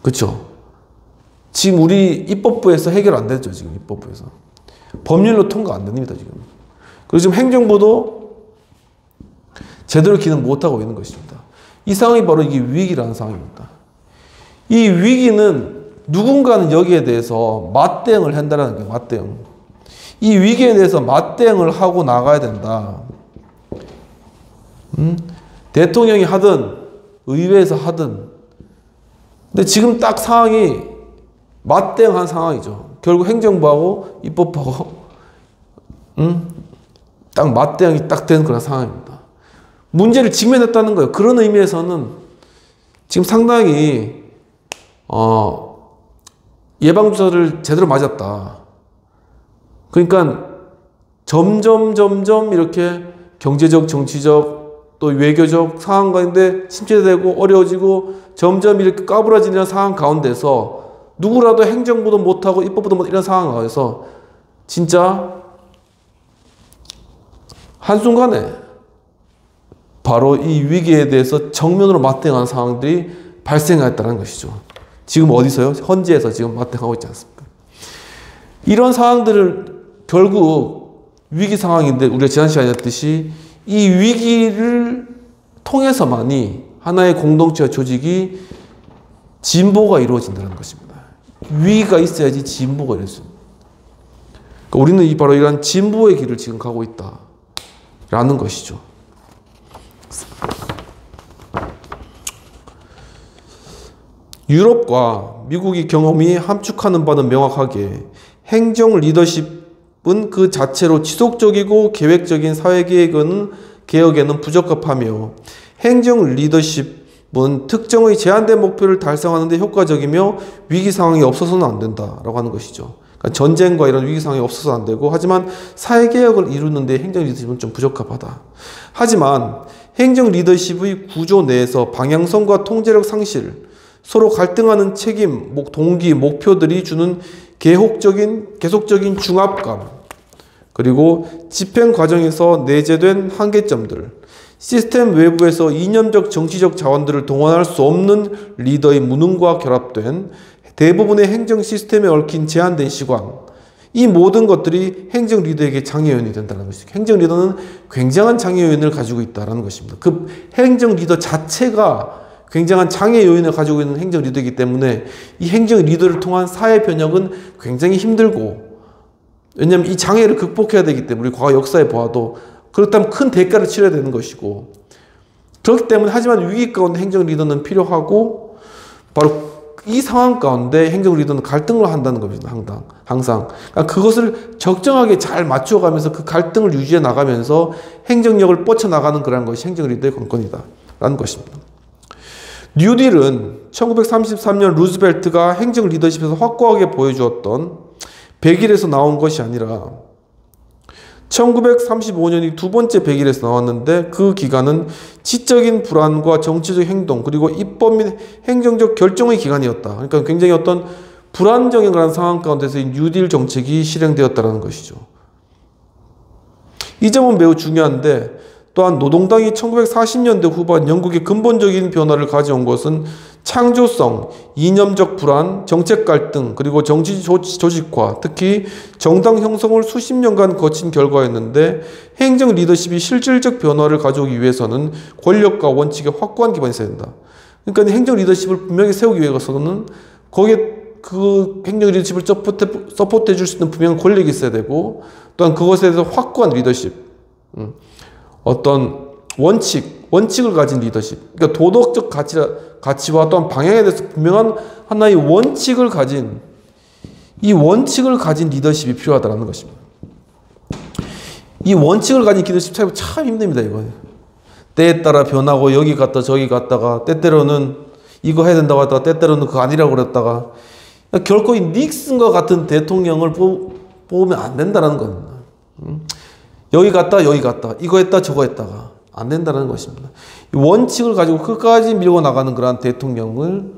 그렇죠? 지금 우리 입법부에서 해결 안 되죠. 지금 입법부에서. 법률로 통과 안 됩니다. 지금. 그리고 지금 행정부도 제대로 기능 못하고 있는 것입니다. 이 상황이 바로 이게 위기라는 상황입니다. 이 위기는 누군가는 여기에 대해서 맞대응을 한다는 거예요. 맞대응. 이 위기에 대해서 맞대응을 하고 나가야 된다. 대통령이 하든 의회에서 하든. 근데 지금 딱 상황이 맞대응한 상황이죠. 결국 행정부하고 입법부하고 딱 맞대응이 딱 된 그런 상황입니다. 문제를 직면했다는 거예요. 그런 의미에서는 지금 상당히 예방주사를 제대로 맞았다. 그러니까 점점 이렇게 경제적, 정치적, 또 외교적 상황 가운데 침체되고 어려워지고 점점 이렇게 까부라지는 상황 가운데서 누구라도 행정부도 못하고 입법부도 못하고 이런 상황 가운데서 진짜 한순간에 바로 이 위기에 대해서 정면으로 맞대응하는 상황들이 발생했다는 것이죠. 지금 어디서요? 현지에서 지금 맞대응하고 있지 않습니까? 이런 상황들을 결국 위기 상황인데 우리가 지난 시간에 했듯이 이 위기를 통해서만이 하나의 공동체와 조직이 진보가 이루어진다는 것입니다. 위기가 있어야지 진보가 이루어집니다. 그러니까 우리는 바로 이러한 진보의 길을 지금 가고 있다라는 것이죠. 유럽과 미국의 경험이 함축하는 바는 명확하게 행정 리더십은 그 자체로 지속적이고 계획적인 사회개혁에는 부적합하며 행정 리더십은 특정의 제한된 목표를 달성하는 데 효과적이며 위기 상황이 없어서는 안 된다라고 하는 것이죠. 그러니까 전쟁과 이런 위기 상황이 없어서는 안 되고 하지만 사회개혁을 이루는 데 행정 리더십은 좀 부적합하다. 하지만 행정 리더십의 구조 내에서 방향성과 통제력 상실, 서로 갈등하는 책임, 동기, 목표들이 주는 계속적인 중압감, 그리고 집행 과정에서 내재된 한계점들, 시스템 외부에서 이념적 정치적 자원들을 동원할 수 없는 리더의 무능과 결합된 대부분의 행정 시스템에 얽힌 제한된 시각, 이 모든 것들이 행정 리더에게 장애 요인이 된다는 것이죠. 행정 리더는 굉장한 장애 요인을 가지고 있다는 것입니다. 그 행정 리더 자체가 굉장한 장애 요인을 가지고 있는 행정 리더이기 때문에 이 행정 리더를 통한 사회 변혁은 굉장히 힘들고, 왜냐하면 이 장애를 극복해야 되기 때문에 우리 과거 역사에 보아도 그렇다면 큰 대가를 치러야 되는 것이고, 그렇기 때문에 하지만 위기 가운데 행정 리더는 필요하고, 바로 이 상황 가운데 행정 리더는 갈등을 한다는 겁니다. 항상. 그러니까 그것을 적정하게 잘 맞춰가면서 그 갈등을 유지해 나가면서 행정력을 뻗쳐나가는 그런 것이 행정 리더의 관건이다 라는 것입니다. 뉴딜은 1933년 루즈벨트가 행정 리더십에서 확고하게 보여주었던 100일에서 나온 것이 아니라 1935년이 두 번째 100일에서 나왔는데, 그 기간은 지적인 불안과 정치적 행동 그리고 입법 및 행정적 결정의 기간이었다. 그러니까 굉장히 어떤 불안정한 그런 상황 가운데서 이 뉴딜 정책이 실행되었다는 것이죠. 이 점은 매우 중요한데, 또한 노동당이 1940년대 후반 영국의 근본적인 변화를 가져온 것은 창조성, 이념적 불안, 정책 갈등, 그리고 정치 조직화, 특히 정당 형성을 수십 년간 거친 결과였는데, 행정 리더십이 실질적 변화를 가져오기 위해서는 권력과 원칙의 확고한 기반이 있어야 된다. 그러니까 행정 리더십을 분명히 세우기 위해서는 거기에 그 행정 리더십을 서포트해 줄 수 있는 분명한 권력이 있어야 되고, 또한 그것에 대해서 확고한 리더십, 어떤 원칙을 가진 리더십, 그러니까 도덕적 가치와 또한 방향에 대해서 분명한 하나의 원칙을 가진 이 원칙을 가진 리더십이 필요하다는 것입니다. 이 원칙을 가진 리더십 참 힘듭니다. 이거 때에 따라 변하고 여기 갔다 저기 갔다가 때때로는 이거 해야 된다고 하다가 때때로는 그거 아니라고 그랬다가 결코 이 닉슨과 같은 대통령을 뽑으면 안 된다는 겁니다. 여기 갔다 여기 갔다 이거 했다 저거 했다가 안 된다는 것입니다. 이 원칙을 가지고 끝까지 밀고 나가는 그러한 대통령을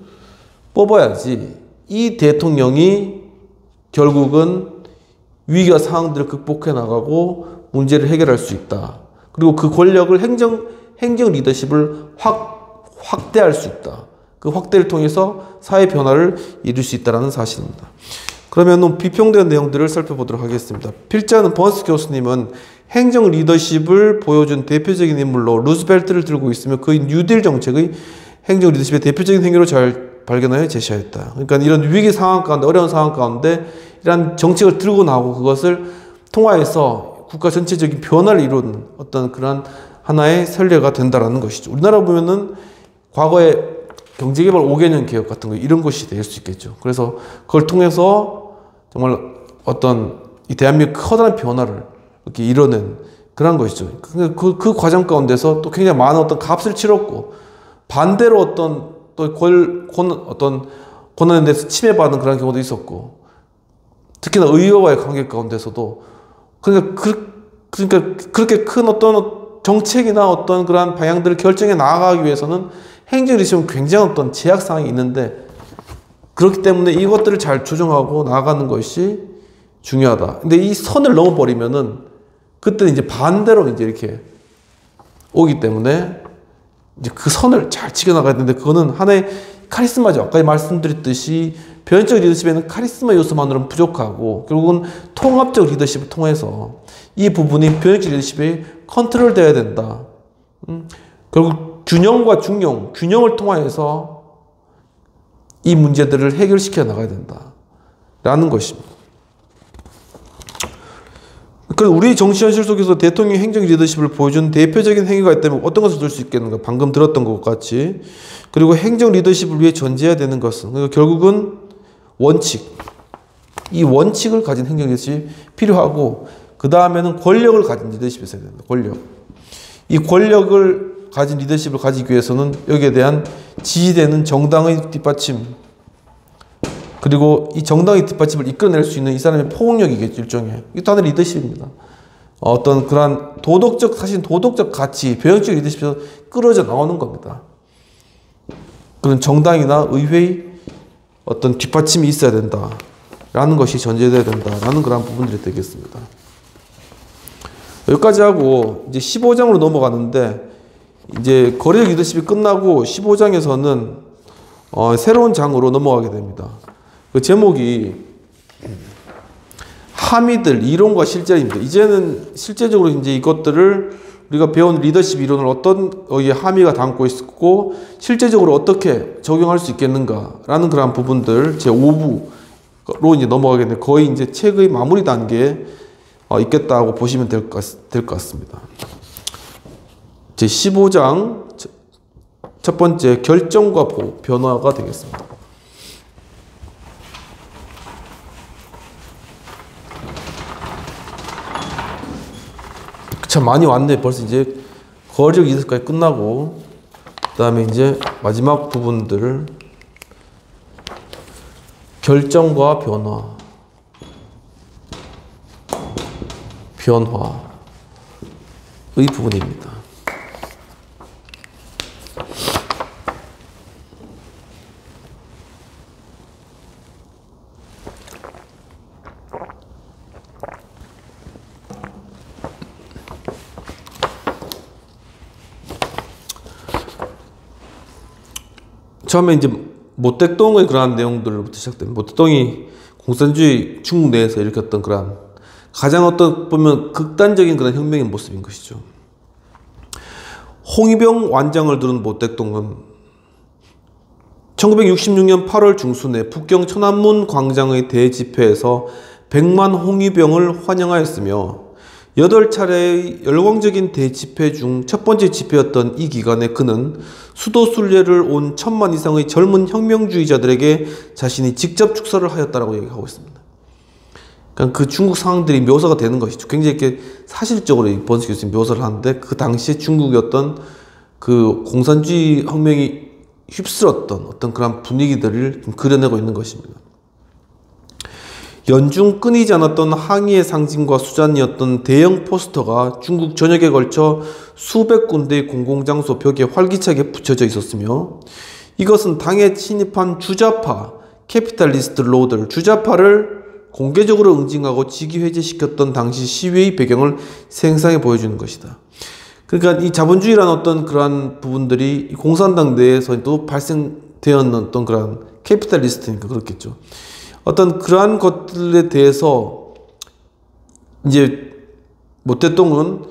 뽑아야지 이 대통령이 결국은 위기와 상황들을 극복해 나가고 문제를 해결할 수 있다. 그리고 그 권력을 행정 리더십을 확대할 수 있다. 그 확대를 통해서 사회 변화를 이룰 수 있다는 사실입니다. 그러면 비평된 내용들을 살펴보도록 하겠습니다. 필자는 번스 교수님은 행정 리더십을 보여준 대표적인 인물로 루즈벨트를 들고 있으며 그의 뉴딜 정책의 행정 리더십의 대표적인 행위로 잘 발견하여 제시하였다. 그러니까 이런 위기 상황 가운데, 어려운 상황 가운데 이런 정책을 들고 나오고 그것을 통화해서 국가 전체적인 변화를 이루는 어떤 그런 하나의 선례가 된다라는 것이죠. 우리나라 보면은 과거에 경제개발 5개년 개혁 같은 거 이런 것이 될 수 있겠죠. 그래서 그걸 통해서 정말 어떤 이 대한민국 커다란 변화를 이렇게 이뤄낸 그런 것이죠. 그 과정 가운데서 또 굉장히 많은 어떤 값을 치렀고 반대로 어떤 또 어떤 권한에 대해서 침해받는 그런 경우도 있었고 특히나 의회와의 관계 가운데서도 그러니까 그렇게 큰 어떤 정책이나 어떤 그러한 방향들을 결정해 나아가기 위해서는 행정 리더십은 굉장히 어떤 제약 사항이 있는데 그렇기 때문에 이것들을 잘 조정하고 나아가는 것이 중요하다. 근데 이 선을 넘어버리면은 그때는 이제 반대로 이제 이렇게 오기 때문에 이제 그 선을 잘 지켜나가야 되는데 그거는 하나의 카리스마죠. 아까 말씀드렸듯이 변혁적 리더십에는 카리스마 요소만으로는 부족하고 결국은 통합적 리더십을 통해서 이 부분이 변혁적 리더십에 컨트롤 되어야 된다. 결국 균형과 중용, 균형을 통해서 이 문제들을 해결시켜 나가야 된다. 라는 것입니다. 그럼 우리 정치 현실 속에서 대통령 행정 리더십을 보여준 대표적인 행위가 있다면 어떤 것을 들 수 있겠는가? 방금 들었던 것 같이. 그리고 행정 리더십을 위해 전제해야 되는 것은 그러니까 결국은 원칙. 이 원칙을 가진 행정 리더십이 필요하고 그 다음에는 권력을 가진 리더십이 있어야 된다. 권력. 이 권력을 가진 리더십을 가지기 위해서는 여기에 대한 지지되는 정당의 뒷받침 그리고 이 정당의 뒷받침을 이끌어낼 수 있는 이 사람의 포용력이겠죠. 일종의. 이것도 하나의 리더십입니다. 어떤 그러한 도덕적, 사실 도덕적 가치, 변혁적 리더십에서 끌어져 나오는 겁니다. 그런 정당이나 의회의 어떤 뒷받침이 있어야 된다. 라는 것이 전제되어야 된다. 라는 그런 부분들이 되겠습니다. 여기까지 하고 이제 15장으로 넘어가는데 이제 거래적 리더십이 끝나고 15장에서는 새로운 장으로 넘어가게 됩니다. 그 제목이 함의들, 이론과 실제입니다. 이제는 실제적으로 이제 이것들을 우리가 배운 리더십 이론을 어떤 함의가 담고 있고 실제적으로 어떻게 적용할 수 있겠는가라는 그런 부분들 제5부로 이제 넘어가겠는데 거의 이제 책의 마무리 단계에 있겠다고 보시면 될 것 같습니다. 제 15장 첫 번째 결정과 변화가 되겠습니다. 참 많이 왔네. 벌써 이제 거리적 리더십까지 끝나고 그 다음에 이제 마지막 부분들 결정과 변화의 부분입니다. 처음에 이제 모택동의 그러한 내용들부터 시작됩니다. 모택동이 공산주의 중국 내에서 일으켰던 그러한 가장 어떤 보면 극단적인 그런 혁명의 모습인 것이죠. 홍위병 완장을 두른 모택동은 1966년 8월 중순에 북경 천안문 광장의 대집회에서 100만 홍위병을 환영하였으며 8차례의 열광적인 대집회 중 첫 번째 집회였던 이 기간에 그는 수도 순례를 온 1000만 이상의 젊은 혁명주의자들에게 자신이 직접 축사를 하였다라고 얘기하고 있습니다. 그러니까 그 중국 상황들이 묘사가 되는 것이죠. 굉장히 이렇게 사실적으로 번식 교수님 묘사를 하는데 그 당시에 중국의 어떤 그 공산주의 혁명이 휩쓸었던 어떤 그런 분위기들을 좀 그려내고 있는 것입니다. 연중 끊이지 않았던 항의의 상징과 수잔이었던 대형 포스터가 중국 전역에 걸쳐 수백 군데의 공공장소 벽에 활기차게 붙여져 있었으며 이것은 당에 침입한 주자파 캐피탈리스트 로들, 주자파를 공개적으로 응징하고 직위해제시켰던 당시 시위의 배경을 생생하게 보여주는 것이다. 그러니까 이 자본주의라는 어떤 그러한 부분들이 공산당 내에서도 발생되었던 그러한 캐피탈리스트니까 그렇겠죠. 어떤 그러한 것들에 대해서 이제 모택동은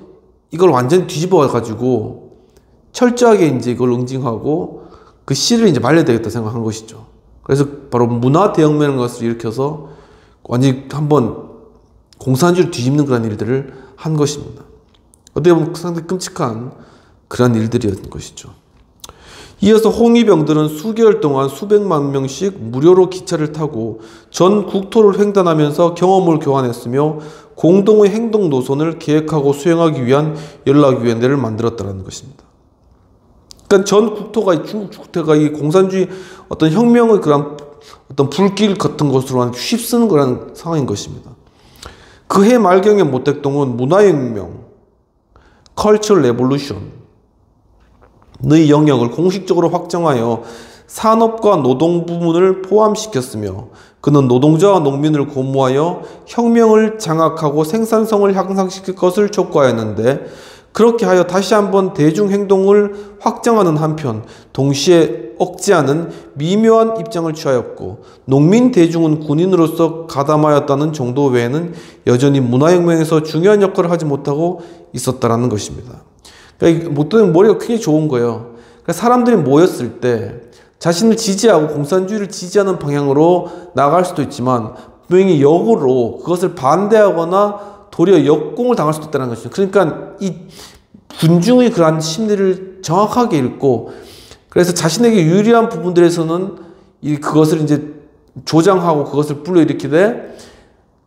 이걸 완전히 뒤집어 가지고 철저하게 이제 이걸 응징하고 그 시를 이제 말려야 되겠다 생각한 것이죠. 그래서 바로 문화 대혁명이라는 것을 일으켜서 완전히 한번 공산주의를 뒤집는 그런 일들을 한 것입니다. 어떻게 보면 상당히 끔찍한 그런 일들이었던 것이죠. 이어서 홍위병들은 수개월 동안 수백만 명씩 무료로 기차를 타고 전 국토를 횡단하면서 경험을 교환했으며 공동의 행동 노선을 계획하고 수행하기 위한 연락위원회를 만들었다는 것입니다. 그러니까 전 국토가 중국 국토가 이 공산주의 어떤 혁명의 그런 어떤 불길 같은 것으로 휩쓰는 그런 상황인 것입니다. 그해 말경의 모택동은 문화혁명, Cultural Revolution의 영역을 공식적으로 확정하여 산업과 노동 부문을 포함시켰으며 그는 노동자와 농민을 고무하여 혁명을 장악하고 생산성을 향상시킬 것을 촉구하였는데 그렇게 하여 다시 한번 대중행동을 확장하는 한편 동시에 억제하는 미묘한 입장을 취하였고 농민 대중은 군인으로서 가담하였다는 정도 외에는 여전히 문화혁명에서 중요한 역할을 하지 못하고 있었다는 것입니다. 그러니까 모택동은 머리가 굉장히 좋은 거예요. 그러니까 사람들이 모였을 때 자신을 지지하고 공산주의를 지지하는 방향으로 나갈 수도 있지만 분명히 역으로 그것을 반대하거나 도리어 역공을 당할 수도 있다는 것이죠. 그러니까 이 군중의 그러한 심리를 정확하게 읽고 그래서 자신에게 유리한 부분들에서는 그것을 이제 조장하고 그것을 불러일으키되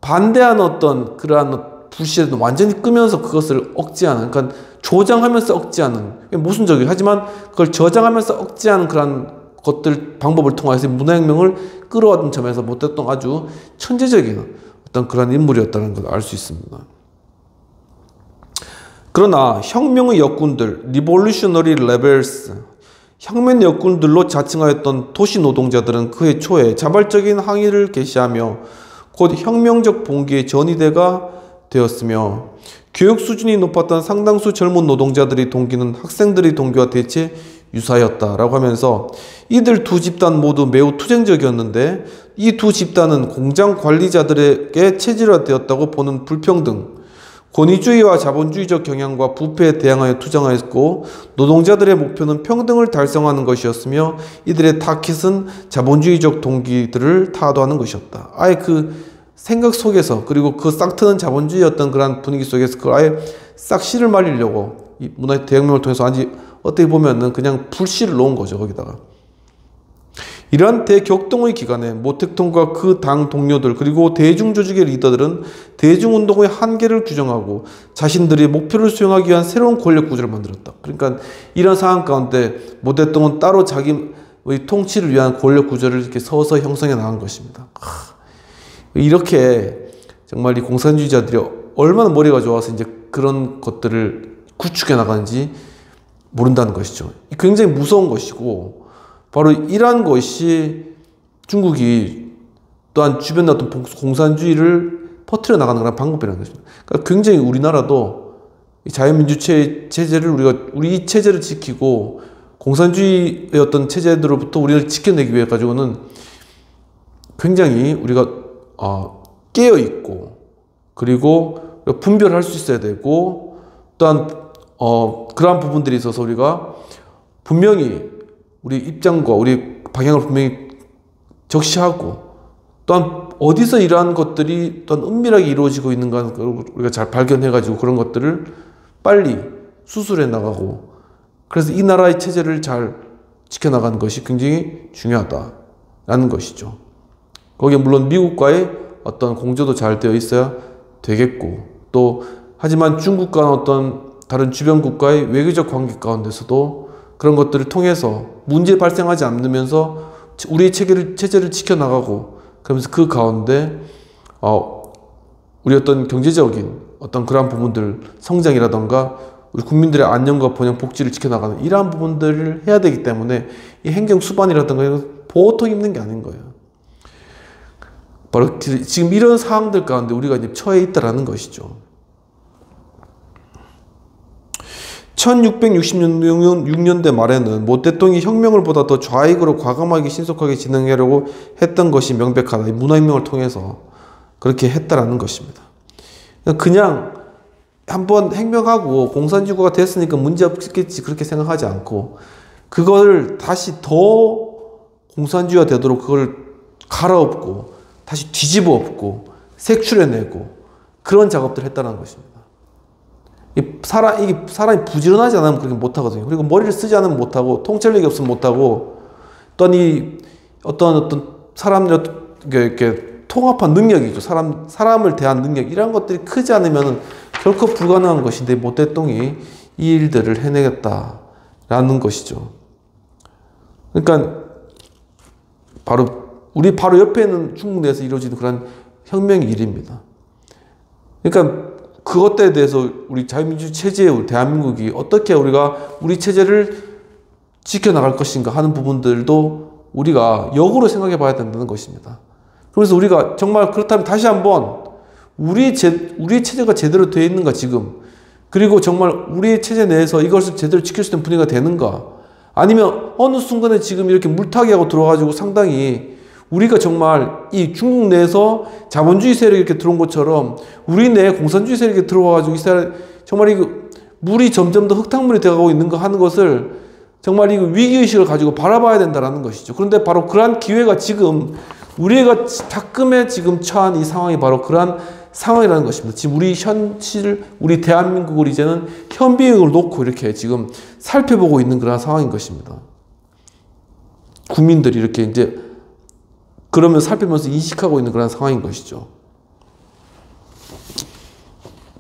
반대하는 어떤 그러한 불씨를 완전히 끄면서 그것을 억제하는, 그러니까 조장하면서 억제하는, 모순적이에요. 하지만 그걸 저장하면서 억제하는 그러한 것들 방법을 통해서 문화혁명을 끌어왔던 점에서 모택동 아주 천재적인 어떤 그런 인물이었다는 걸 알 수 있습니다. 그러나 혁명의 역군들, Revolutionary Rebels, 혁명 역군들로 자칭하였던 도시 노동자들은 그해 초에 자발적인 항의를 개시하며 곧 혁명적 봉기의 전이대가 되었으며 교육 수준이 높았던 상당수 젊은 노동자들의 동기는 학생들의 동기와 대체 유사하였다라고 하면서 이들 두 집단 모두 매우 투쟁적이었는데 이 두 집단은 공장 관리자들에게 체질화되었다고 보는 불평등, 권위주의와 자본주의적 경향과 부패에 대항하여 투쟁하였고 노동자들의 목표는 평등을 달성하는 것이었으며 이들의 타깃은 자본주의적 동기들을 타도하는 것이었다. 아예 그 생각 속에서 그리고 그 싹 트는 자본주의였던 그런 분위기 속에서 그걸 아예 싹 씨를 말리려고 이 문화 대혁명을 통해서 아직 어떻게 보면은 그냥 불씨를 놓은 거죠, 거기다가. 이러한 대격동의 기간에 모택동과 그 당 동료들 그리고 대중조직의 리더들은 대중운동의 한계를 규정하고 자신들의 목표를 수행하기 위한 새로운 권력 구조를 만들었다. 그러니까 이런 상황 가운데 모택동은 따로 자기의 통치를 위한 권력 구조를 이렇게 서서히 형성해 나간 것입니다. 이렇게 정말 이 공산주의자들이 얼마나 머리가 좋아서 이제 그런 것들을 구축해 나가는지 모른다는 것이죠. 굉장히 무서운 것이고 바로 이러한 것이 중국이 또한 주변에 어떤 공산주의를 퍼뜨려 나가는 그런 방법이라는 것입니다. 그러니까 굉장히 우리나라도 자유민주 체제를 우리 이 체제를 지키고 공산주의의 어떤 체제들로부터 우리를 지켜내기 위해 가지고는 굉장히 우리가 깨어 있고 그리고 분별할 수 있어야 되고 또한 그러한 부분들이 있어서 우리가 분명히 우리 입장과 우리 방향을 분명히 적시하고 또한 어디서 이러한 것들이 또한 은밀하게 이루어지고 있는가 우리가 잘 발견해가지고 그런 것들을 빨리 수술해 나가고 그래서 이 나라의 체제를 잘 지켜나가는 것이 굉장히 중요하다라는 것이죠. 거기에 물론 미국과의 어떤 공조도 잘 되어 있어야 되겠고, 또 하지만 중국과 어떤 다른 주변 국가의 외교적 관계 가운데서도 그런 것들을 통해서 문제 발생하지 않으면서 우리의 체제를 지켜나가고, 그러면서 그 가운데 우리 어떤 경제적인 어떤 그러한 부분들, 성장이라던가 우리 국민들의 안녕과 번영, 복지를 지켜나가는 이러한 부분들을 해야 되기 때문에 이 행정 수반이라던가 이건 보통 힘든 게 아닌 거예요. 바로 지금 이런 상황들 가운데 우리가 이제 처해 있다라는 것이죠. 1666년대 말에는 모 대통령이 혁명을 보다 더 좌익으로 과감하게 신속하게 진행하려고 했던 것이 명백하다. 이 문화혁명을 통해서 그렇게 했다라는 것입니다. 그냥 한번 혁명하고 공산주의가 됐으니까 문제 없겠지 그렇게 생각하지 않고, 그걸 다시 더 공산주의가 되도록 그걸 갈아엎고 다시 뒤집어 엎고 색출해내고 그런 작업들을 했다는 것입니다. 이게 사람이 부지런하지 않으면 그렇게 못하거든요. 그리고 머리를 쓰지 않으면 못하고, 통찰력이 없으면 못하고, 어떤 사람들 이렇게 통합한 능력이죠. 사람을 대한 능력, 이런 것들이 크지 않으면 결코 불가능한 것인데 모 대통령이 이 일들을 해내겠다라는 것이죠. 그러니까 우리 바로 옆에 있는 중국 내에서 이루어지는 그런 혁명의 일입니다. 그러니까 그것에 대해서 우리 자유민주 체제의 우리 대한민국이 어떻게 우리가 우리 체제를 지켜나갈 것인가 하는 부분들도 우리가 역으로 생각해 봐야 된다는 것입니다. 그래서 우리가 정말 그렇다면 다시 한번 우리 체제가 제대로 되어 있는가 지금, 그리고 정말 우리 체제 내에서 이것을 제대로 지킬 수 있는 분위기가 되는가, 아니면 어느 순간에 지금 이렇게 물타기하고 들어가지고 상당히 우리가 정말 이 중국 내에서 자본주의 세력이 이렇게 들어온 것처럼 우리 내에 공산주의 세력이 들어와가지고 정말 이거 물이 점점 더 흙탕물이 되어가고 있는 거 하는 것을 정말 이거 위기의식을 가지고 바라봐야 된다는 것이죠. 그런데 바로 그러한 기회가 지금 우리가 가끔에 지금 처한 이 상황이 바로 그러한 상황이라는 것입니다. 지금 우리 대한민국을 이제는 현비역을 놓고 이렇게 지금 살펴보고 있는 그런 상황인 것입니다. 국민들이 이렇게 이제 그러면 살피면서 인식하고 있는 그런 상황인 것이죠.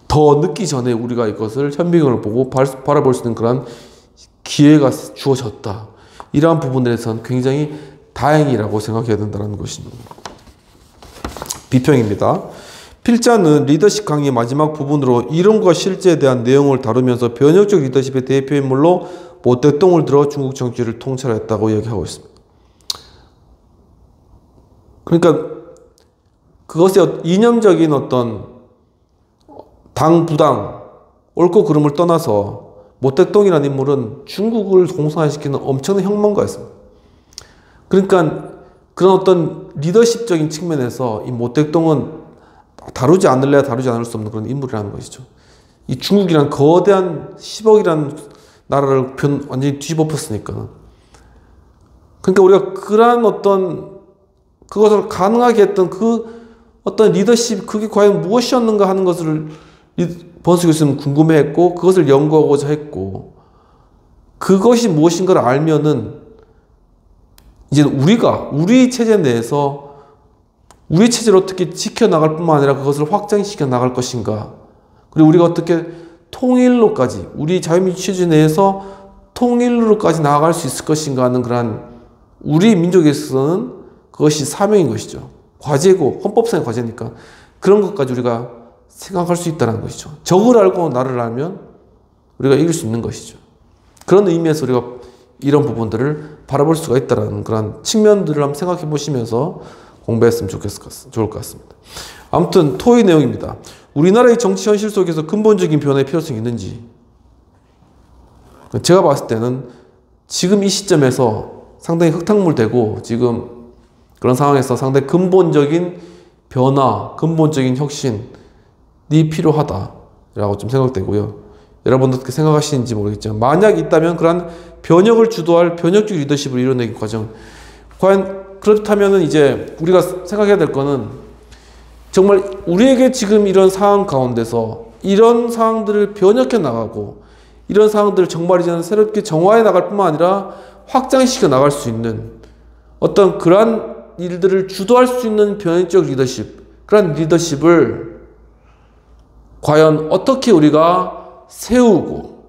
더 늦기 전에 우리가 이것을 현비경을 보고 바라볼 수 있는 그런 기회가 주어졌다. 이러한 부분에서는 굉장히 다행이라고 생각해야 된다는 것입니다. 비평입니다. 필자는 리더십 강의 마지막 부분으로 이론과 실제에 대한 내용을 다루면서 변혁적 리더십의 대표인물로 모 대통령을 들어 중국 정치를 통찰했다고 얘기하고 있습니다. 그러니까 그것의 이념적인 어떤 당, 부당, 옳고 그름을 떠나서 모 대통령이라는 인물은 중국을 공산화시키는 엄청난 혁명가였습니다. 그러니까 그런 어떤 리더십적인 측면에서 이 모 대통령은 다루지 않을 수 없는 그런 인물이라는 것이죠. 이 중국이란 거대한 10억이라는 나라를 완전히 뒤집어엎었으니까. 그러니까 우리가 그러한 그것을 가능하게 했던 그 어떤 리더십, 그게 과연 무엇이었는가 하는 것을 번수 교수님은 궁금해했고, 그것을 연구하고자 했고, 그것이 무엇인가를 알면은 이제 우리 체제 내에서 우리 체제를 어떻게 지켜나갈 뿐만 아니라 그것을 확장시켜 나갈 것인가, 그리고 우리가 어떻게 통일로까지, 우리 자유민주 체제 내에서 통일로까지 나아갈 수 있을 것인가 하는 그러한 우리 민족에서는 그것이 사명인 것이죠. 과제고, 헌법상의 과제니까 그런 것까지 우리가 생각할 수 있다는 것이죠. 적을 알고 나를 알면 우리가 이길 수 있는 것이죠. 그런 의미에서 우리가 이런 부분들을 바라볼 수가 있다는 그런 측면들을 한번 생각해 보시면서 공부했으면 좋을 것 같습니다. 아무튼 토의 내용입니다. 우리나라의 정치 현실 속에서 근본적인 변화의 필요성이 있는지, 제가 봤을 때는 지금 이 시점에서 상당히 흙탕물 되고, 지금 그런 상황에서 상당히 근본적인 변화, 근본적인 혁신이 필요하다라고 좀 생각되고요. 여러분도 어떻게 생각하시는지 모르겠지만, 만약 있다면 그러한 변혁을 주도할 변혁적 리더십을 이뤄내기 과정, 과연 그렇다면 이제 우리가 생각해야 될 거는 정말 우리에게 지금 이런 상황 가운데서 이런 상황들을 변혁해 나가고, 이런 상황들을 정말 이제는 새롭게 정화해 나갈 뿐만 아니라 확장시켜 나갈 수 있는 어떤 그러한 일들을 주도할 수 있는 변혁적 리더십, 그런 리더십을 과연 어떻게 우리가 세우고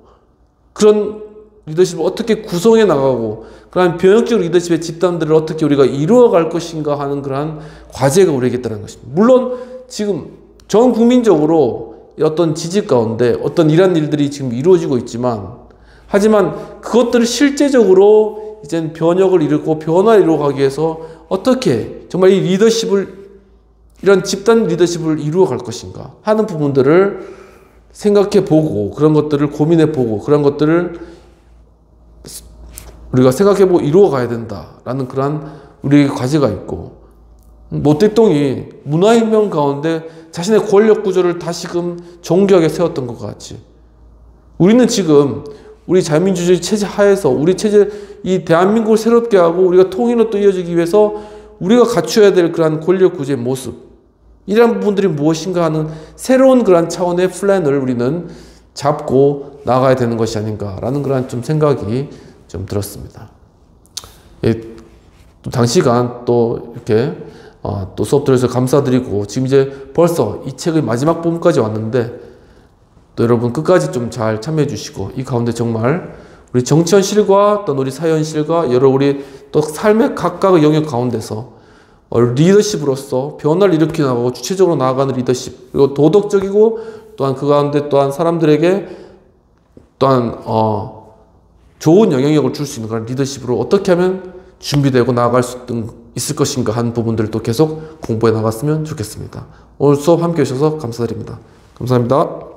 그런 리더십을 어떻게 구성해 나가고 그런 변혁적 리더십의 집단들을 어떻게 우리가 이루어갈 것인가 하는 그러한 과제가 우리에게 있다는 것입니다. 물론 지금 전 국민적으로 어떤 지지 가운데 어떤 이런 일들이 지금 이루어지고 있지만 하지만 그것들을 실제적으로 이제 변혁을 이루고 변화를 이루어가기 위해서 어떻게 정말 이 리더십을 이런 집단 리더십을 이루어갈 것인가 하는 부분들을 생각해 보고 그런 것들을 고민해 보고 그런 것들을 우리가 생각해 보고 이루어 가야 된다라는 그러한 우리에게 과제가 있고 모택동이 문화혁명 가운데 자신의 권력 구조를 다시금 정교하게 세웠던 것 같이 우리는 지금 우리 자유민주주의 체제 하에서 우리 체제 이 대한민국을 새롭게 하고 우리가 통일로 또 이어지기 위해서 우리가 갖춰야 될 그러한 권력 구조의 모습 이러한 부분들이 무엇인가 하는 새로운 그러한 차원의 플랜을 우리는 잡고 나가야 되는 것이 아닌가라는 그러한 좀 생각이 좀 들었습니다. 예, 또 단시간 또 이렇게 또 수업 들어서 감사드리고 지금 이제 벌써 이 책의 마지막 부분까지 왔는데 또 여러분 끝까지 좀 잘 참여해 주시고 이 가운데 정말 우리 정치현실과 또 우리 사회현실과 여러 우리 또 삶의 각각의 영역 가운데서 리더십으로서 변화를 일으켜 나가고 주체적으로 나아가는 리더십 그리고 도덕적이고 또한 그 가운데 또한 사람들에게 또한 좋은 영향력을 줄 수 있는 그런 리더십으로 어떻게 하면 준비되고 나아갈 수 있을 것인가 하는 부분들을 또 계속 공부해 나갔으면 좋겠습니다. 오늘 수업 함께 해주셔서 감사드립니다. 감사합니다.